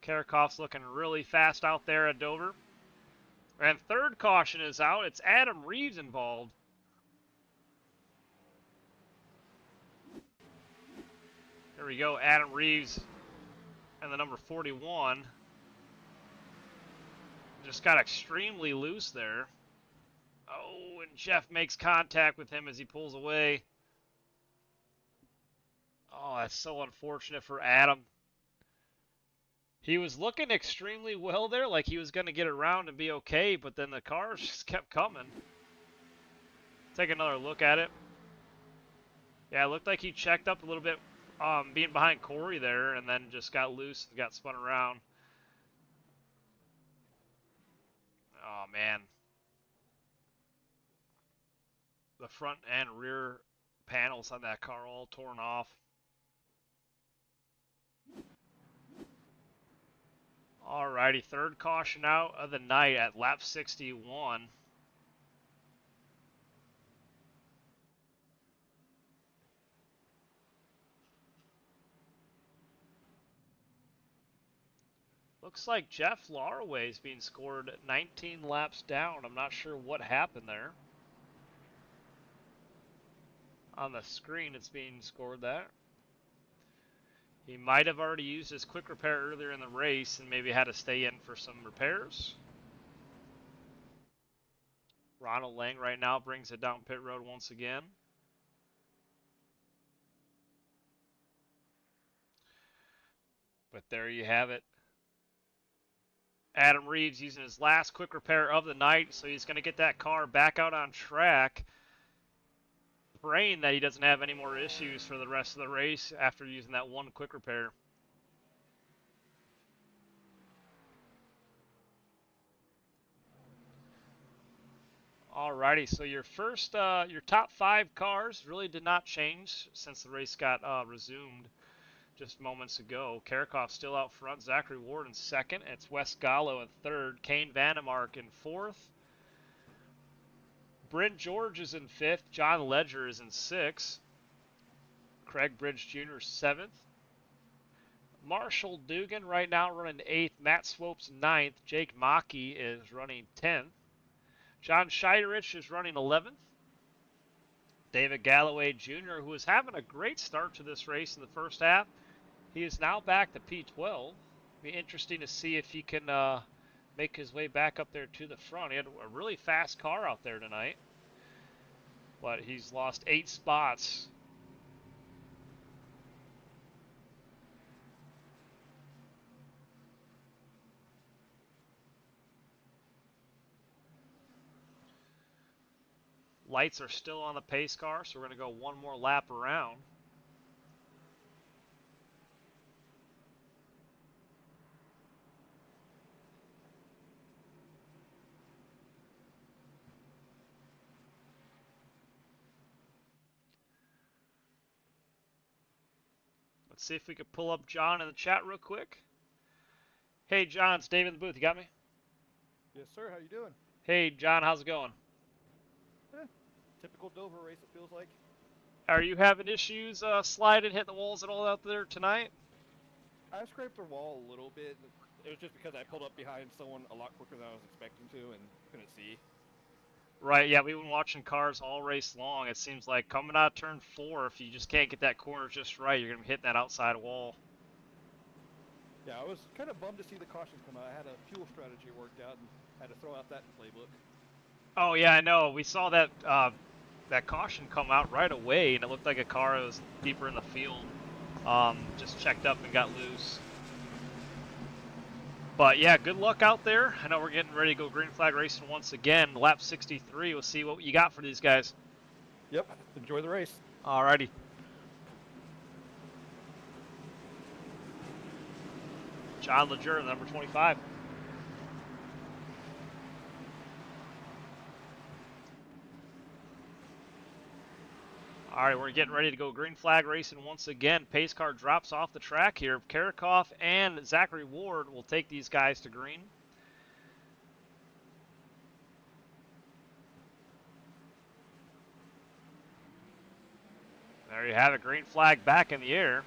Speaker 1: Karakov's looking really fast out there at Dover. And third caution is out. It's Adam Reeves involved. Here we go, Adam Reeves and the number 41. Just got extremely loose there. Oh, and Jeff makes contact with him as he pulls away. Oh, that's so unfortunate for Adam. He was looking extremely well there, like he was going to get around and be okay, but then the cars just kept coming. Take another look at it. Yeah, it looked like he checked up a little bit being behind Corey there, and then just got loose and got spun around. Oh, man. The front and rear panels on that car all torn off. Alrighty, third caution out of the night at lap 61. Looks like Jeff Laraway is being scored 19 laps down. I'm not sure what happened there. On the screen, it's being scored that. He might have already used his quick repair earlier in the race and maybe had to stay in for some repairs. Ronald Lang right now brings it down pit road once again. But there you have it. Adam Reeves using his last quick repair of the night, so he's going to get that car back out on track. Praying that he doesn't have any more issues for the rest of the race after using that one quick repair. Alrighty, so your top 5 cars really did not change since the race got resumed. just moments ago. Karakoff still out front. Zachary Ward in second. It's Wes Gallo in third. Kane Vandemark in fourth. Brent George is in fifth. John Ledger is in sixth. Craig Bridge Jr. seventh. Marshall Dugan right now running eighth. Matt Swope's ninth. Jake Maki is running 10th. John Scheiderich is running 11th. David Galloway Jr., who is having a great start to this race in the first half, he is now back to P12. Be interesting to see if he can make his way back up there to the front. He had a really fast car out there tonight, but he's lost 8 spots. Lights are still on the pace car, so we're going to go one more lap around. Let's see if we could pull up John in the chat real quick. Hey, John, it's David in the booth. You got me?
Speaker 6: Yes, sir. How you doing?
Speaker 1: Hey, John, how's it going?
Speaker 6: Typical Dover race, it feels like.
Speaker 1: Are you having issues sliding, hitting the walls at all out there tonight?
Speaker 6: I scraped the wall a little bit. It was just because I pulled up behind someone a lot quicker than I was expecting to and couldn't see.
Speaker 1: Right, yeah, we've been watching cars all race long. It seems like coming out of turn 4, if you just can't get that corner just right, you're going to be hitting that outside wall.
Speaker 6: Yeah, I was kind of bummed to see the cautions come out. I had a fuel strategy worked out and had to throw out that playbook.
Speaker 1: Oh, yeah, I know. We saw that that caution come out right away, and it looked like a car that was deeper in the field. Just checked up and got loose. But yeah, good luck out there. I know we're getting ready to go green flag racing once again. Lap 63. We'll see what you got for these guys.
Speaker 6: Yep. Enjoy the race.
Speaker 1: Alrighty. John Leger, number 25. All right, we're getting ready to go green flag racing once again. Pace car drops off the track here. Karakoff and Zachary Ward will take these guys to green. There you have it, green flag back in the air.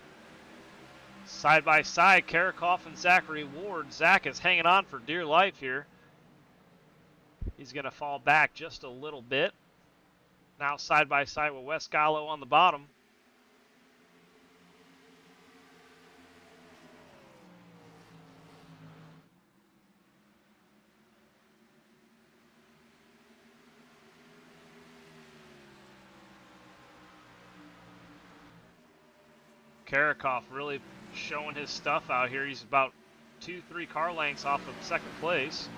Speaker 1: Side by side, Karakoff and Zachary Ward. Zach is hanging on for dear life here. He's going to fall back just a little bit. Now side by side with Wes Gallo on the bottom. Karakoff really showing his stuff out here. He's about 2-3 car lengths off of second place.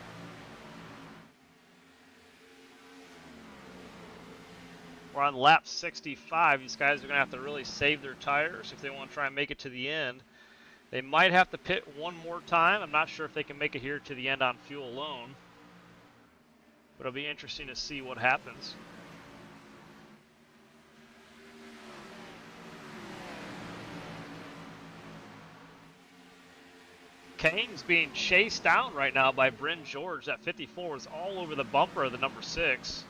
Speaker 1: We're on lap 65. These guys are going to have to really save their tires if they want to try and make it to the end. They might have to pit one more time. I'm not sure if they can make it here to the end on fuel alone. But it'll be interesting to see what happens. Kane's being chased down right now by Bryn George. That 54 is all over the bumper of the number 6.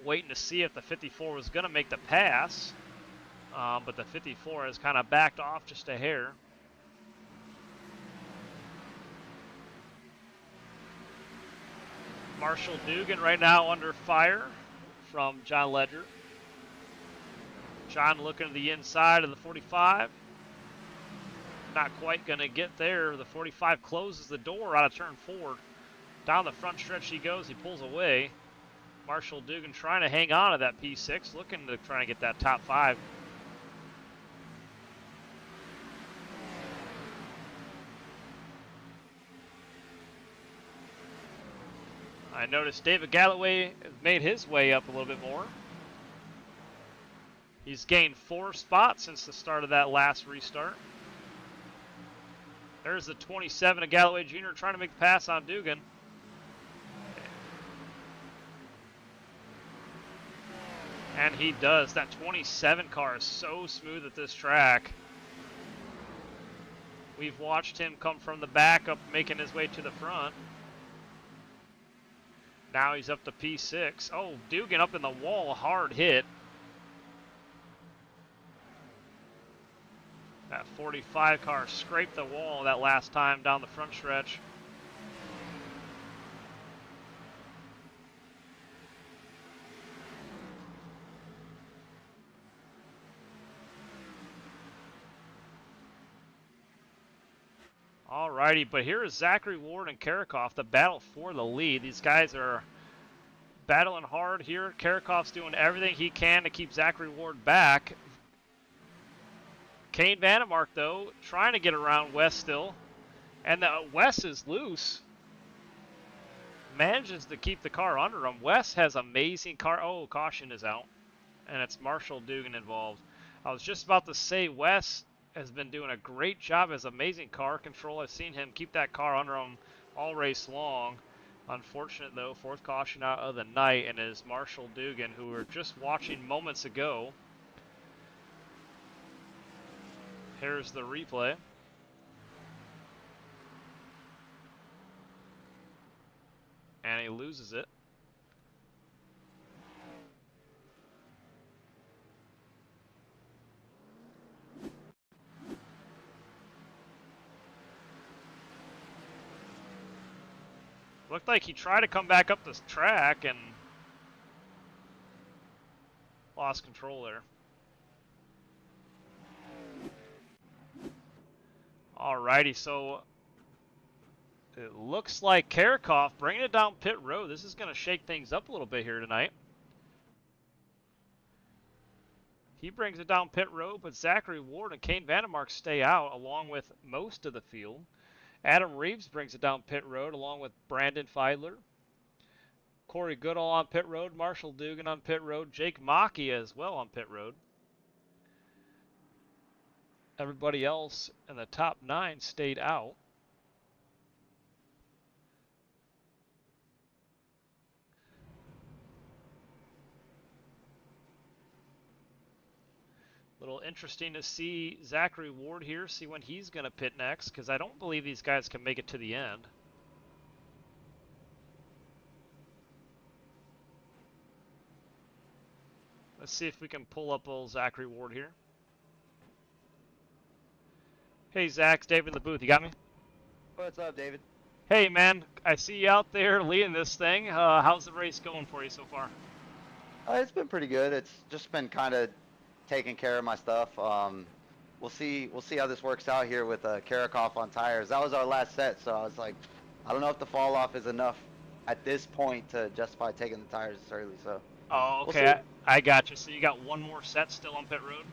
Speaker 1: Waiting to see if the 54 was going to make the pass, but the 54 has kind of backed off just a hair. Marshall Dugan right now under fire from John Ledger. John looking to the inside of the 45. Not quite going to get there. The 45 closes the door out of turn 4. Down the front stretch he goes. He pulls away. Marshall Dugan trying to hang on to that P6, looking to try and get that top 5. I noticed David Galloway made his way up a little bit more. He's gained 4 spots since the start of that last restart. There's the 27 of Galloway Jr. trying to make the pass on Dugan. And he does. That 27 car is so smooth at this track. We've watched him come from the back up, making his way to the front. Now he's up to P6. Oh, Dugan up in the wall, hard hit. That 45 car scraped the wall that last time down the front stretch. Alrighty, but here is Zachary Ward and Karakoff, the battle for the lead. These guys are battling hard here. Karakoff's doing everything he can to keep Zachary Ward back. Kane Vandemark, though, trying to get around Wes still. And Wes is loose. Manages to keep the car under him. Wes has amazing car. Oh, caution is out. And it's Marshall Dugan involved. I was just about to say Wes has been doing a great job, as amazing car control. I've seen him keep that car under him all race long. Unfortunate though, fourth caution out of the night, and it is Marshall Dugan, who we were just watching moments ago. Here's the replay. And he loses it. Looked like he tried to come back up this track and lost control there. Alrighty, so it looks like Karakoff bringing it down pit road. This is going to shake things up a little bit here tonight. He brings it down pit road, but Zachary Ward and Kane Vandemark stay out along with most of the field. Adam Reeves brings it down pit road along with Brandon Feidler. Corey Goodall on pit road, Marshall Dugan on pit road, Jake Maki as well on pit road. Everybody else in the top 9 stayed out. Little interesting to see Zachary Ward here, see when he's going to pit next, because I don't believe these guys can make it to the end. Let's see if we can pull up old Zachary Ward here. Hey Zach, David in the booth, you got me?
Speaker 7: What's up, David?
Speaker 1: Hey man, I see you out there leading this thing. How's the race going for you so far?
Speaker 7: It's been pretty good. It's just been kind of taking care of my stuff. We'll see how this works out here with Karakoff on tires. That was our last set, so I was like, I don't know if the fall off is enough at this point to justify taking the tires this early. So.
Speaker 1: Oh, okay.
Speaker 7: We'll
Speaker 1: I got you. So you got one more set still on pit road?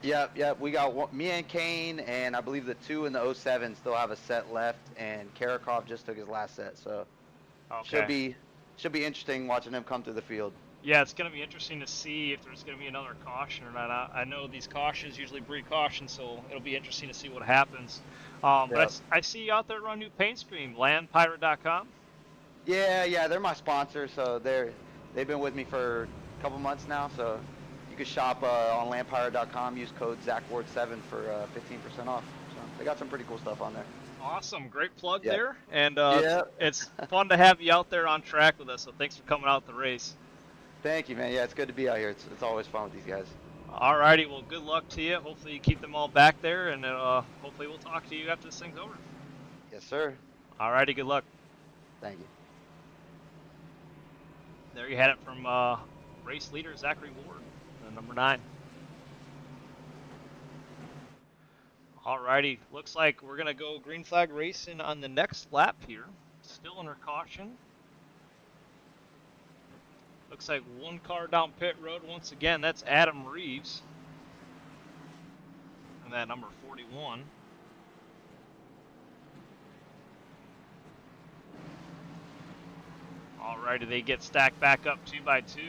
Speaker 7: Yep. We got one, me and Kane, and I believe the 2 in the 07 still have a set left, and Karakoff just took his last set. So
Speaker 1: okay.
Speaker 7: should be interesting watching him come through the field.
Speaker 1: Yeah, it's going to be interesting to see if there's going to be another caution or not. I know these cautions usually breed caution, so it'll be interesting to see what happens. But I see you out there running new paint scheme, landpirate.com.
Speaker 7: Yeah, they're my sponsor, so they've been with me for a couple months now. So you can shop on landpirate.com, use code ZachWard7 for 15% off. So they got some pretty cool stuff on there.
Speaker 1: Awesome, great plug
Speaker 7: Yep.
Speaker 1: there, and
Speaker 7: Yep.
Speaker 1: it's fun to have you out there on track with us. So thanks for coming out the race.
Speaker 7: Thank you, man. Yeah, it's good to be out here. It's always fun with these guys.
Speaker 1: Alrighty, well, good luck to you. Hopefully you keep them all back there, and hopefully we'll talk to you after this thing's over.
Speaker 7: Yes, sir.
Speaker 1: Alrighty, good luck.
Speaker 7: Thank you.
Speaker 1: There you had it from race leader Zachary Ward, number 9. Alrighty, looks like we're going to go green flag racing on the next lap here. Still under caution. Looks like one car down pit road once again. That's Adam Reeves. And that number 41. Alrighty, they get stacked back up 2 by 2.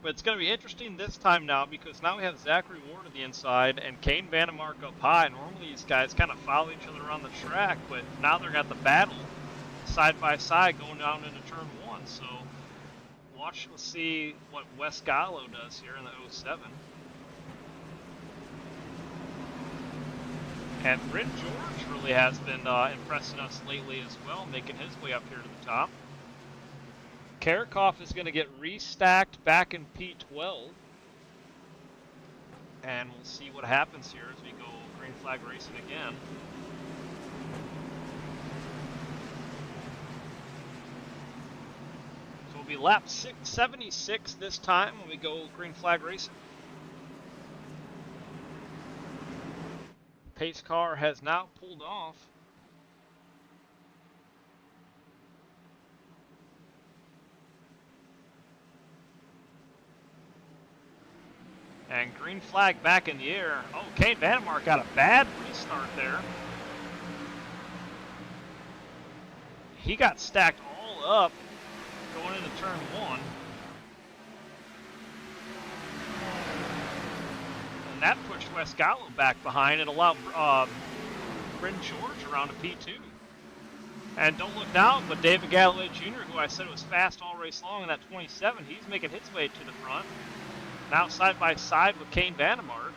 Speaker 1: But it's going to be interesting this time now, because now we have Zachary Ward on the inside and Kane Vandemark up high. Normally these guys kind of follow each other around the track, but now they're at the battle side by side going down into turn 1. So we'll see what Wes Gallo does here in the 07. And Bryn George really has been impressing us lately as well, making his way up here to the top. Karakov is going to get restacked back in P12. And we'll see what happens here as we go green flag racing again. So it'll be lap 76 this time when we go green flag racing. Pace car has now pulled off. And green flag back in the air. Oh, Kane Vandermark got a bad restart there. He got stacked all up going into turn 1. And that pushed Wes Gallo back behind and allowed Bryn George around to P2. And don't look now, but David Galloway Jr., who I said was fast all race long in that 27, he's making his way to the front. Now side by side with Kane Vandermark.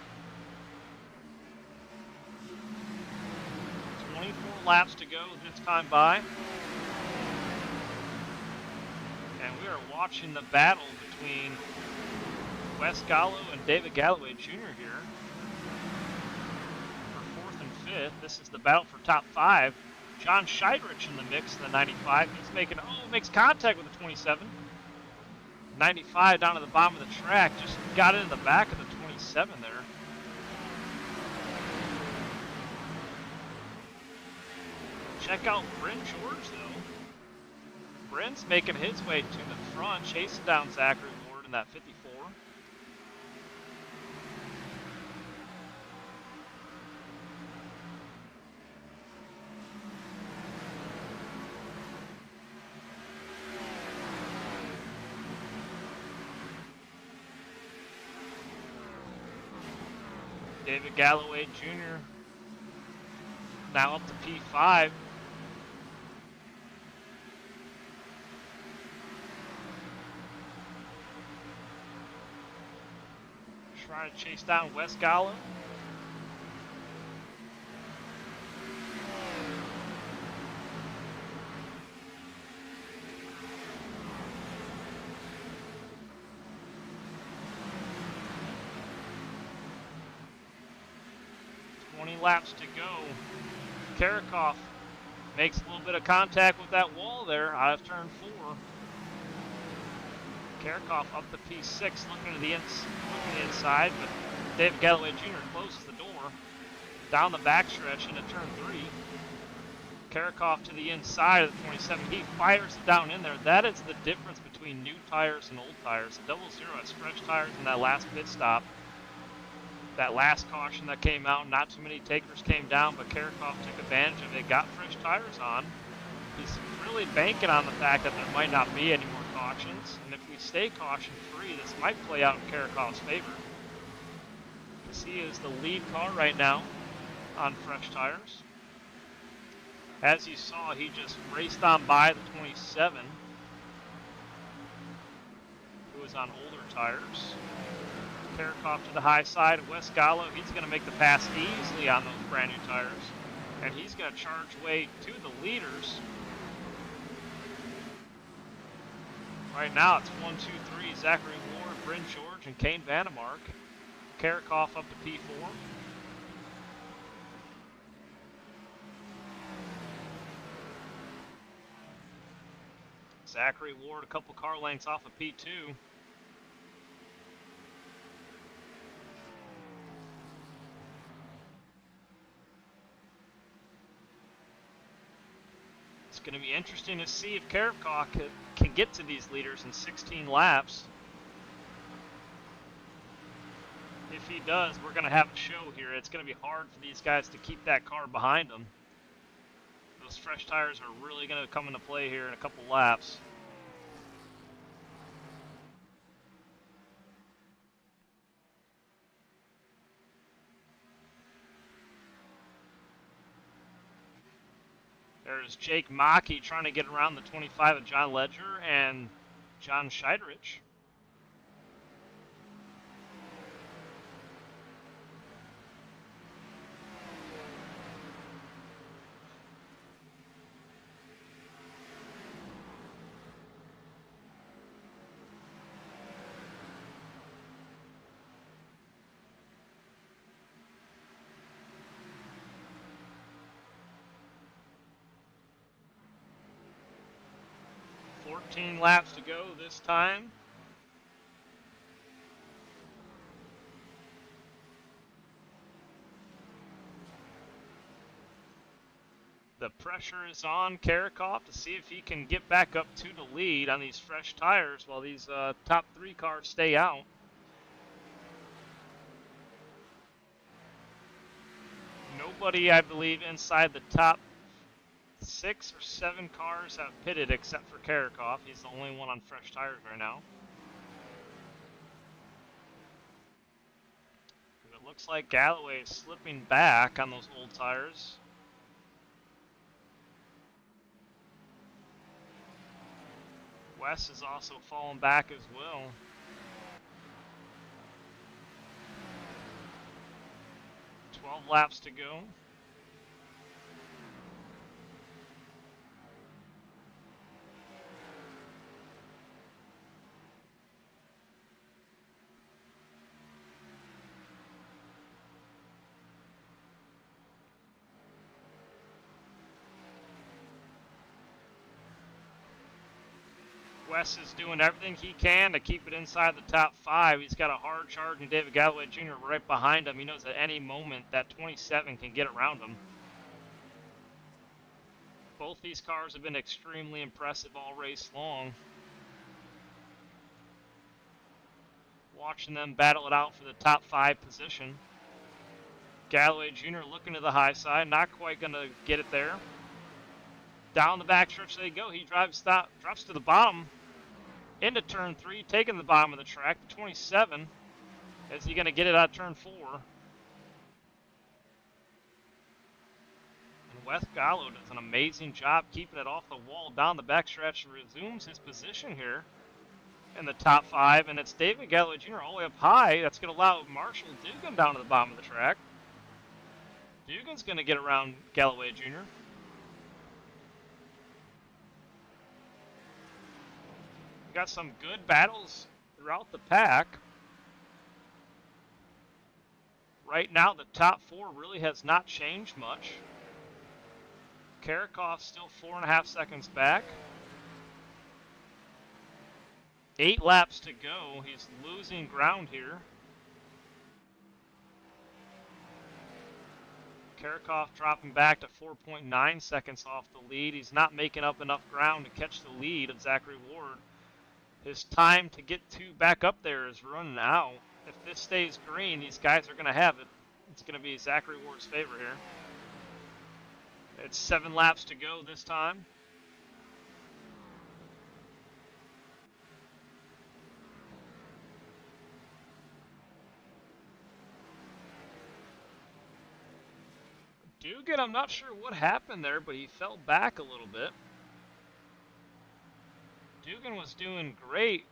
Speaker 1: 24 laps to go this time by. And we are watching the battle between Wes Gallo and David Galloway Jr. here. For 4th and 5th, this is the battle for top 5. John Scheidrich in the mix in the 95. He's makes contact with the 27. 95 down to the bottom of the track, just got it in the back of the 27 there. Check out Bryn George though. Bryn's making his way to the front, chasing down Zachary Ward in that 54. David Galloway Jr. now up to P5. Trying to chase down Wes Gallo. Laps to go. Karakov makes a little bit of contact with that wall there out of turn 4. Karakov up to P6, looking to the inside, but David Galloway Jr. closes the door. Down the backstretch into turn 3. Karakov to the inside of the 27. He fires it down in there. That is the difference between new tires and old tires. The 00 has fresh tires in that last pit stop. That last caution that came out, not too many takers came down, but Karakov took advantage of it, got fresh tires on. He's really banking on the fact that there might not be any more cautions, and if we stay caution-free, this might play out in Karakov's favor. Because he is the lead car right now on fresh tires. As you saw, he just raced on by the 27, who is on older tires. Karakov to the high side of Wes Gallo. He's going to make the pass easily on those brand new tires. And he's going to charge way to the leaders. Right now it's 1, 2, 3, Zachary Ward, Bryn George, and Kane Vandermark. Karakov up to P4. Zachary Ward a couple car lengths off of P2. It's going to be interesting to see if Karakov can get to these leaders in 16 laps. If he does, we're going to have a show here. It's going to be hard for these guys to keep that car behind them. Those fresh tires are really going to come into play here in a couple laps. There's Jake Maki trying to get around the 25 of John Ledger and John Scheidrich. 14 laps to go this time. The pressure is on Karakov to see if he can get back up to the lead on these fresh tires while these top 3 cars stay out. Nobody, I believe, inside the top 6 or 7 cars have pitted except for Karakov. He's the only one on fresh tires right now. It looks like Galloway is slipping back on those old tires. Wes is also falling back as well. Laps to go. Wes is doing everything he can to keep it inside the top 5. He's got a hard charging David Galloway Jr. right behind him. He knows at any moment that 27 can get around him. Both these cars have been extremely impressive all race long. Watching them battle it out for the top 5 position. Galloway Jr. looking to the high side, not quite going to get it there. Down the backstretch they go. He drops to the bottom into turn 3, taking the bottom of the track. 27. Is he going to get it out of turn 4? And Wes Gallo does an amazing job keeping it off the wall down the backstretch. Resumes his position here in the top 5, and it's David Galloway Jr. all the way up high. That's going to allow Marshall Dugan down to the bottom of the track. Dugan's going to get around Galloway Jr. Got some good battles throughout the pack. Right now, the top 4 really has not changed much. Karakov still 4.5 seconds back. 8 laps to go. He's losing ground here. Karakov dropping back to 4.9 seconds off the lead. He's not making up enough ground to catch the lead of Zachary Ward. His time to get back up there is running out. If this stays green, these guys are going to have it. It's going to be Zachary Ward's favor here. It's 7 laps to go this time. Dugan, I'm not sure what happened there, but he fell back a little bit. Dugan was doing great,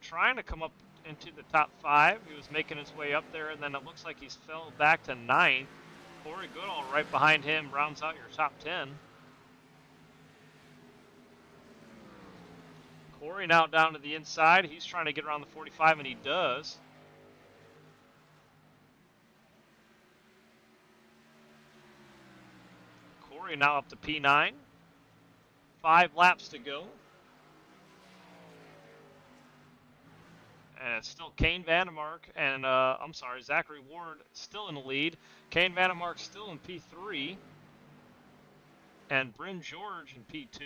Speaker 1: trying to come up into the top 5. He was making his way up there, and then it looks like he's fell back to 9th. Corey Goodall right behind him rounds out your top 10. Corey now down to the inside. He's trying to get around the 45, and he does. Corey now up to P9. 5 laps to go. And it's still Kane Vandermark and, Zachary Ward still in the lead. Kane Vandermark still in P3. And Bryn George in P2.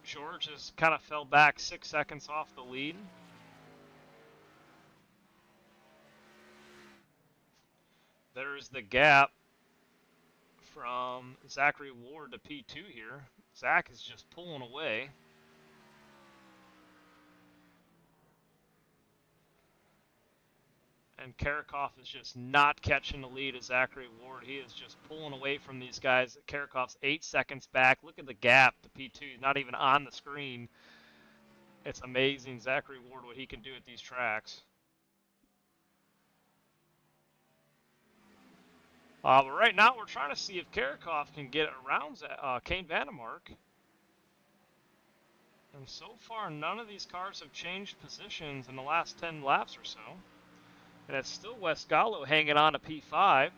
Speaker 1: George has kind of fell back 6 seconds off the lead. There's the gap from Zachary Ward to P2 here. Zach is just pulling away. And Karakov is just not catching the lead of Zachary Ward. He is just pulling away from these guys. Karakov's 8 seconds back. Look at the gap to P2. He's not even on the screen. It's amazing, Zachary Ward, what he can do at these tracks. But right now, we're trying to see if Karakov can get around Kane Vandermark. And so far, none of these cars have changed positions in the last 10 laps or so. And it's still Wes Gallo hanging on to P5.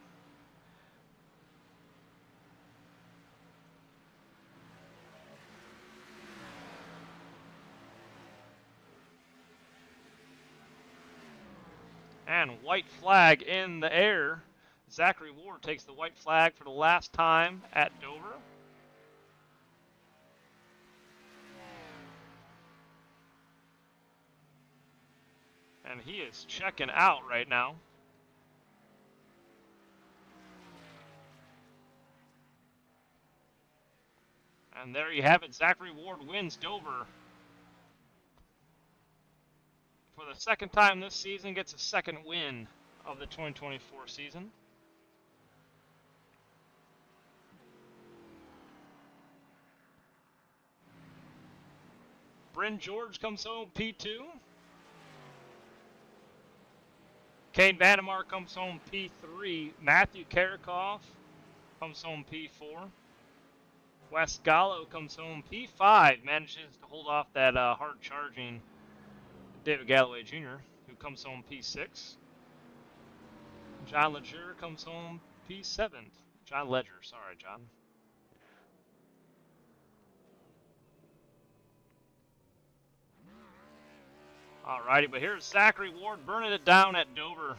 Speaker 1: And white flag in the air. Zachary Ward takes the white flag for the last time at Dover. And he is checking out right now. And there you have it. Zachary Ward wins Dover. For the second time this season, gets a second win of the 2024 season. Bryn George comes home P2. Kane Vandermark comes home P3. Matthew Karakoff comes home P4. Wes Gallo comes home P5. Manages to hold off that hard-charging David Galloway Jr., who comes home P6. John Ledger comes home P7. John Ledger, sorry, John. Alrighty, but here's Zachary Ward burning it down at Dover.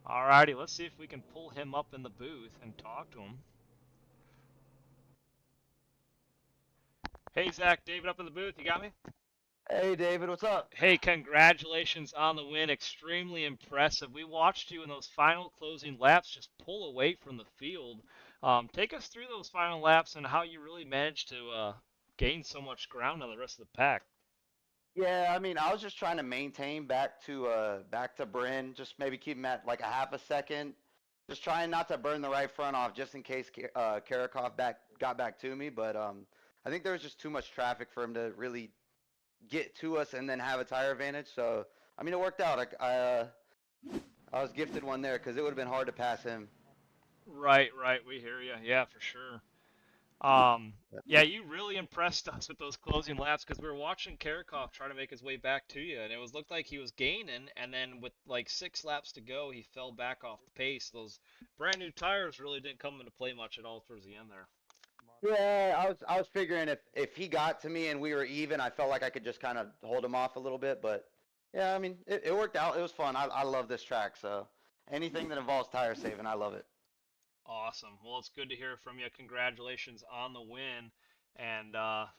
Speaker 1: Alrighty, let's see if we can pull him up in the booth and talk to him. Hey, Zach, David up in the booth, you got me?
Speaker 7: Hey, David, what's up?
Speaker 1: Hey, congratulations on the win. Extremely impressive. We watched you in those final closing laps just pull away from the field. Take us through those final laps and how you really managed to gain so much ground on the rest of the pack.
Speaker 7: Yeah, I mean, I was just trying to maintain back to Bryn, just maybe keep him at like a half a second, just trying not to burn the right front off, just in case Karakov got back to me. But I think there was just too much traffic for him to really get to us and then have a tire advantage. So I mean, it worked out. I was gifted one there because it would have been hard to pass him.
Speaker 1: Right, we hear you. Yeah, for sure. Yeah, you really impressed us with those closing laps because we were watching Karakov try to make his way back to you, and it looked like he was gaining, and then with like 6 laps to go, he fell back off the pace. Those brand new tires really didn't come into play much at all towards the end there.
Speaker 7: Yeah, I was figuring if he got to me and we were even, I felt like I could just kind of hold him off a little bit. But yeah, I mean, it worked out. It was fun. I love this track. So anything that involves tire saving, I love it.
Speaker 1: Awesome. Well, it's good to hear from you. Congratulations on the win. And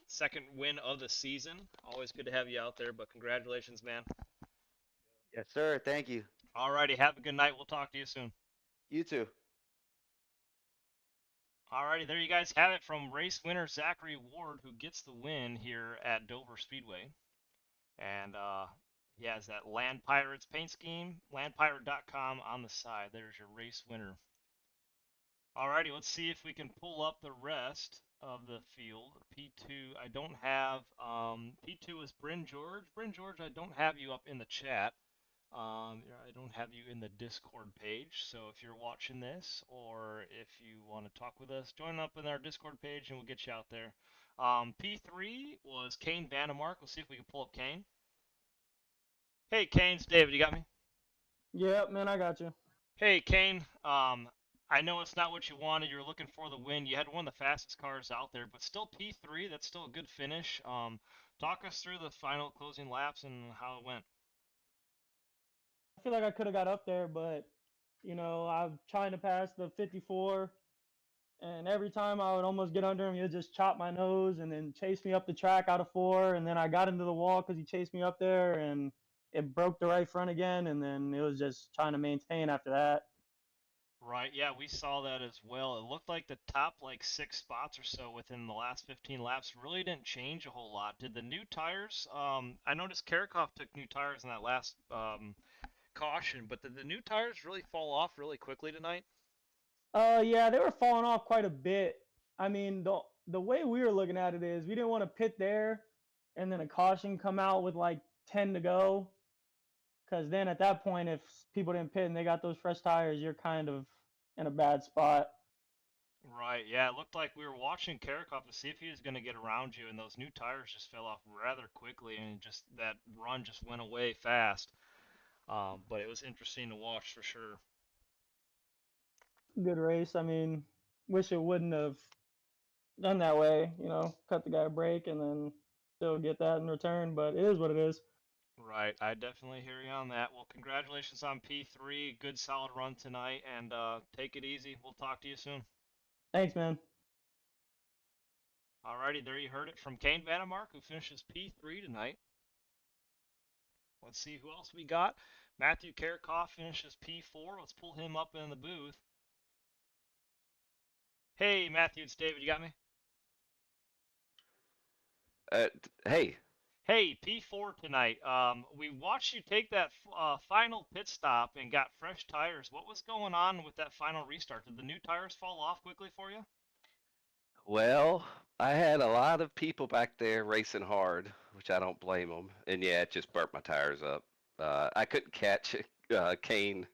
Speaker 1: second win of the season. Always good to have you out there, but congratulations, man.
Speaker 7: Yes, sir. Thank you.
Speaker 1: Alrighty, have a good night. We'll talk to you soon.
Speaker 7: You too.
Speaker 1: Alrighty, there you guys have it from race winner Zachary Ward, who gets the win here at Dover Speedway. And he has that Land Pirates paint scheme, landpirate.com on the side. There's your race winner. Alrighty, let's see if we can pull up the rest of the field. P2, I don't have, P2 is Bryn George. Bryn George, I don't have you up in the chat. I don't have you in the Discord page, so if you're watching this or if you want to talk with us, join up in our Discord page and we'll get you out there. P3 was Kane Vandermark. We'll see if we can pull up Kane. Hey, Kane, it's David. You got me?
Speaker 5: Yep, man, I got you.
Speaker 1: Hey, Kane. I know it's not what you wanted. You're looking for the win. You had one of the fastest cars out there, but still P3. That's still a good finish. Talk us through the final closing laps and how it went.
Speaker 5: I feel like I could have got up there, but you know, I'm trying to pass the 54, and every time I would almost get under him, he would just chop my nose and then chase me up the track out of 4, and then I got into the wall because he chased me up there, and it broke the right front again, and then it was just trying to maintain after that.
Speaker 1: Right, yeah, we saw that as well. It looked like the top like 6 spots or so within the last 15 laps really didn't change a whole lot. Did the new tires, I noticed Karakov took new tires in that last caution, but did the new tires really fall off really quickly tonight?
Speaker 5: Yeah, they were falling off quite a bit. I mean, the way we were looking at it is we didn't want to pit there and then a caution come out with like 10 to go. Because then at that point, if people didn't pit and they got those fresh tires, you're kind of in a bad spot.
Speaker 1: Right, yeah, it looked like we were watching Karakov to see if he was going to get around you, and those new tires just fell off rather quickly, and just that run just went away fast. But it was interesting to watch for sure.
Speaker 5: Good race. I mean, wish it wouldn't have done that way. Cut the guy a break and then still get that in return. But it is what it is.
Speaker 1: Right, I definitely hear you on that. Well, congratulations on P3. Good solid run tonight, and take it easy. We'll talk to you soon.
Speaker 5: Thanks, man.
Speaker 1: Alrighty, there you heard it from Kane Vandermark, who finishes P3 tonight. Let's see who else we got. Matthew Karakov finishes P4. Let's pull him up in the booth. Hey, Matthew, it's David. You got me?
Speaker 3: Hey.
Speaker 1: Hey, P4 tonight. We watched you take that final pit stop and got fresh tires. What was going on with that final restart? Did the new tires fall off quickly for you?
Speaker 3: Well, I had a lot of people back there racing hard, which I don't blame them. And yeah, it just burnt my tires up. I couldn't catch Kane,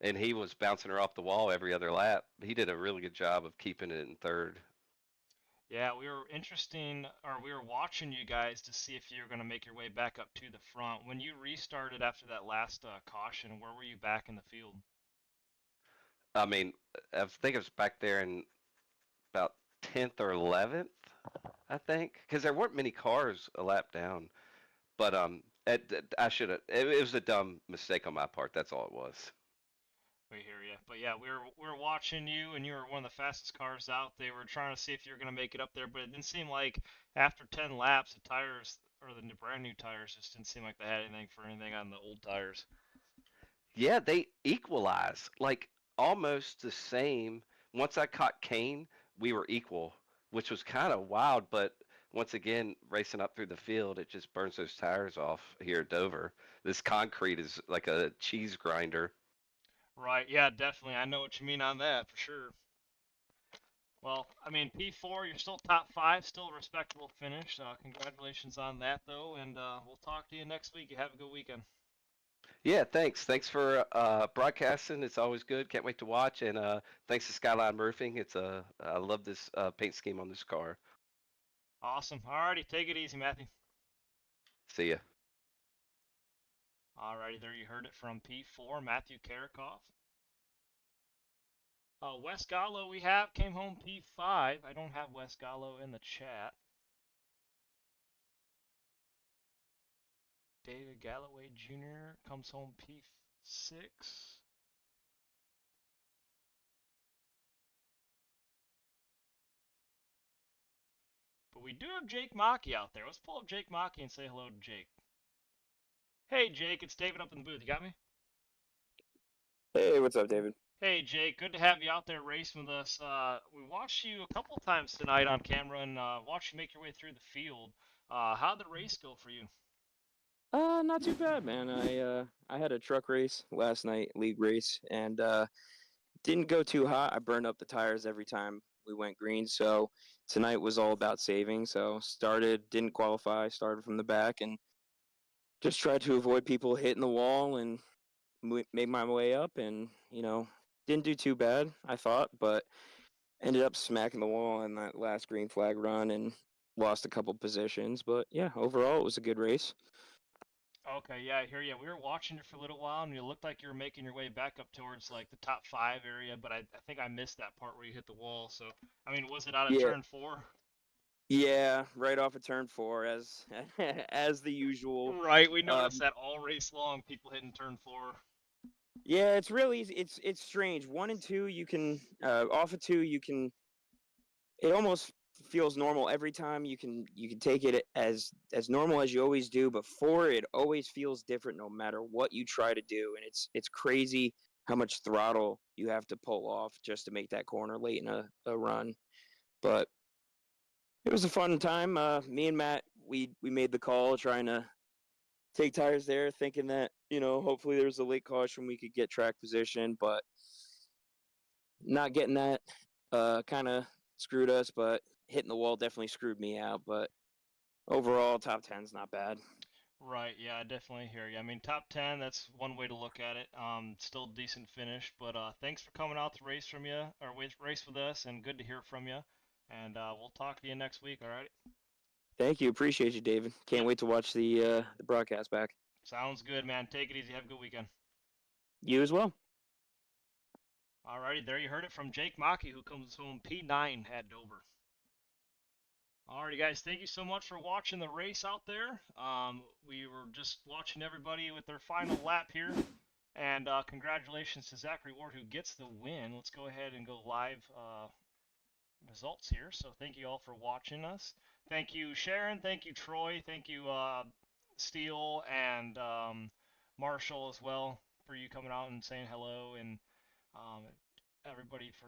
Speaker 3: and he was bouncing her off the wall every other lap. He did a really good job of keeping it in third.
Speaker 1: Yeah, we were watching you guys to see if you were going to make your way back up to the front. When you restarted after that last caution, where were you back in the field?
Speaker 3: I mean, I think it was back there in about 10th or 11th, I think, because there weren't many cars a lap down. But I should have. It was a dumb mistake on my part. That's all it was.
Speaker 1: We hear you. But yeah, we were watching you, and you were one of the fastest cars out. They were trying to see if you were going to make it up there, but it didn't seem like after 10 laps, the tires, or the brand new tires, just didn't seem like they had anything for anything on the old tires.
Speaker 3: Yeah, they equalize like almost the same. Once I caught Kane, we were equal, which was kind of wild. But once again, racing up through the field, it just burns those tires off here at Dover. This concrete is like a cheese grinder.
Speaker 1: Right, yeah, definitely. I know what you mean on that, for sure. Well, I mean, P4, you're still top five, still a respectable finish. Congratulations on that, though, and we'll talk to you next week. You have a good weekend.
Speaker 3: Yeah, thanks. Thanks for broadcasting. It's always good. Can't wait to watch. And thanks to Skyline Roofing. I love this paint scheme on this car.
Speaker 1: Awesome. Alrighty, take it easy, Matthew.
Speaker 3: See ya.
Speaker 1: Alrighty, there you heard it from P4, Matthew Karakov. Wes Gallo we have came home P5. I don't have Wes Gallo in the chat. David Galloway Jr. comes home P6. But we do have Jake Maki out there. Let's pull up Jake Maki and say hello to Jake. Hey, Jake, it's David up in the booth. You got me?
Speaker 8: Hey, what's up, David?
Speaker 1: Hey, Jake, good to have you out there racing with us. We watched you a couple times tonight on camera and watched you make your way through the field. How'd the race go for you?
Speaker 8: Not too bad, man. I had a truck race last night, league race, and didn't go too hot. I burned up the tires every time we went green, so tonight was all about saving. So didn't qualify, started from the back, and just tried to avoid people hitting the wall and made my way up, and didn't do too bad, I thought, but ended up smacking the wall in that last green flag run and lost a couple positions. But yeah, overall it was a good race.
Speaker 1: Okay, yeah, I hear you. We were watching you for a little while, and you looked like you were making your way back up towards like the top five area, but I think I missed that part where you hit the wall. So, I mean, was it out of
Speaker 8: Yeah,
Speaker 1: turn four?
Speaker 8: yeah, right off of turn four, as as the usual.
Speaker 1: Right, we
Speaker 8: Um,
Speaker 1: noticed that all race long, people hitting turn four.
Speaker 8: yeah, it's really easy. It's strange. One and two, you can off of two, you can. It almost feels normal every time. You can take it as normal as you always do. But four, it always feels different no matter what you try to do, and it's crazy how much throttle you have to pull off just to make that corner late in a run. But it was a fun time. Me and Matt, we made the call trying to take tires there, thinking that hopefully there's a late caution we could get track position, but not getting that kind of screwed us. But hitting the wall definitely screwed me out. But overall, top 10's not bad.
Speaker 1: Right, yeah, I definitely hear you. I mean, top 10, that's one way to look at it. Still decent finish, but thanks for coming out to race from you, or race with us, and good to hear from you. And we'll talk to you next week, all right?
Speaker 8: Thank you. Appreciate you, David. Can't
Speaker 1: Yep,
Speaker 8: wait to watch the broadcast back.
Speaker 1: sounds good, man. Take it easy. Have a good weekend.
Speaker 8: You as well.
Speaker 1: Alrighty, there you heard it from Jake Maki, who comes home P9 at Dover. Alrighty, guys, thank you so much for watching the race out there. We were just watching everybody with their final lap here. And congratulations to Zachary Ward, who gets the win. Let's go ahead and go live results here. So thank you all for watching us. Thank you, Sharon. Thank you, Troy. Thank you, Steele and Marshall as well, for you coming out and saying hello. And um, everybody for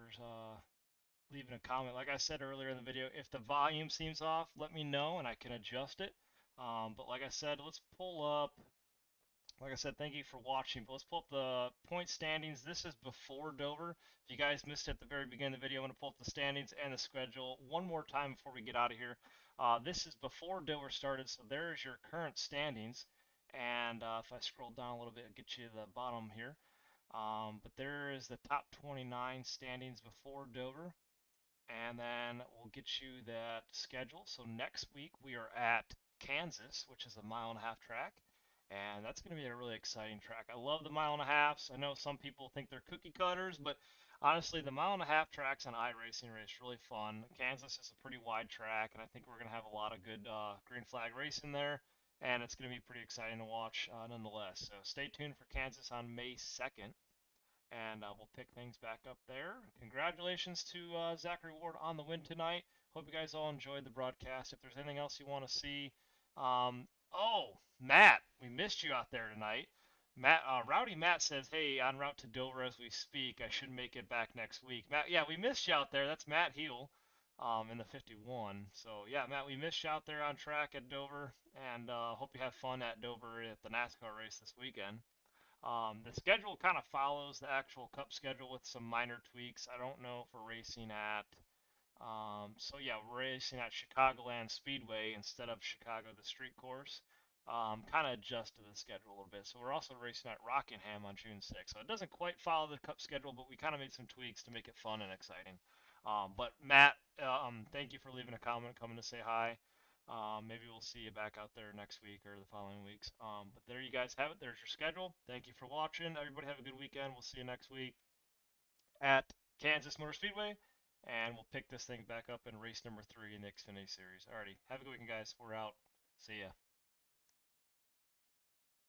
Speaker 1: leaving a comment. Like I said earlier in the video, if the volume seems off, let me know and I can adjust it. But like I said, let's pull up. Like I said, thank you for watching. But let's pull up the point standings. This is before Dover. If you guys missed it at the very beginning of the video, I'm going to pull up the standings and the schedule one more time before we get out of here. This is before Dover started, so there's your current standings. And if I scroll down a little bit, it'll get you to the bottom here. But there is the top 29 standings before Dover. And then we'll get you that schedule. So next week we are at Kansas, which is a mile-and-a-half track. And that's going to be a really exciting track. I love the mile-and-a-halves. I know some people think they're cookie cutters, but honestly, the mile-and-a-half tracks on iRacing race really fun. Kansas is a pretty wide track, and I think we're going to have a lot of good green flag racing there. And it's going to be pretty exciting to watch nonetheless. So stay tuned for Kansas on May 2nd, and we'll pick things back up there. Congratulations to Zachary Ward on the win tonight. Hope you guys all enjoyed the broadcast. If there's anything else you want to see, oh, Matt, we missed you out there tonight. Matt, Rowdy Matt says, "Hey, en route to Dover as we speak. I should make it back next week." Matt, yeah, we missed you out there. That's Matt Heel, in the 51. So yeah, Matt, we missed you out there on track at Dover, and hope you have fun at Dover at the NASCAR race this weekend. The schedule kind of follows the actual Cup schedule with some minor tweaks. I don't know if we're racing at, so yeah, we're racing at Chicagoland Speedway instead of Chicago the street course. Kind of adjusted the schedule a little bit. So we're also racing at Rockingham on June 6th. So it doesn't quite follow the Cup schedule, but we kind of made some tweaks to make it fun and exciting. But Matt, thank you for leaving a comment, coming to say hi. Maybe we'll see you back out there next week or the following weeks. But there you guys have it. There's your schedule. Thank you for watching. Everybody have a good weekend. We'll see you next week at Kansas Motor Speedway. And we'll pick this thing back up in race number 3 in the Xfinity Series. Alrighty. Have a good weekend, guys. We're out. See ya.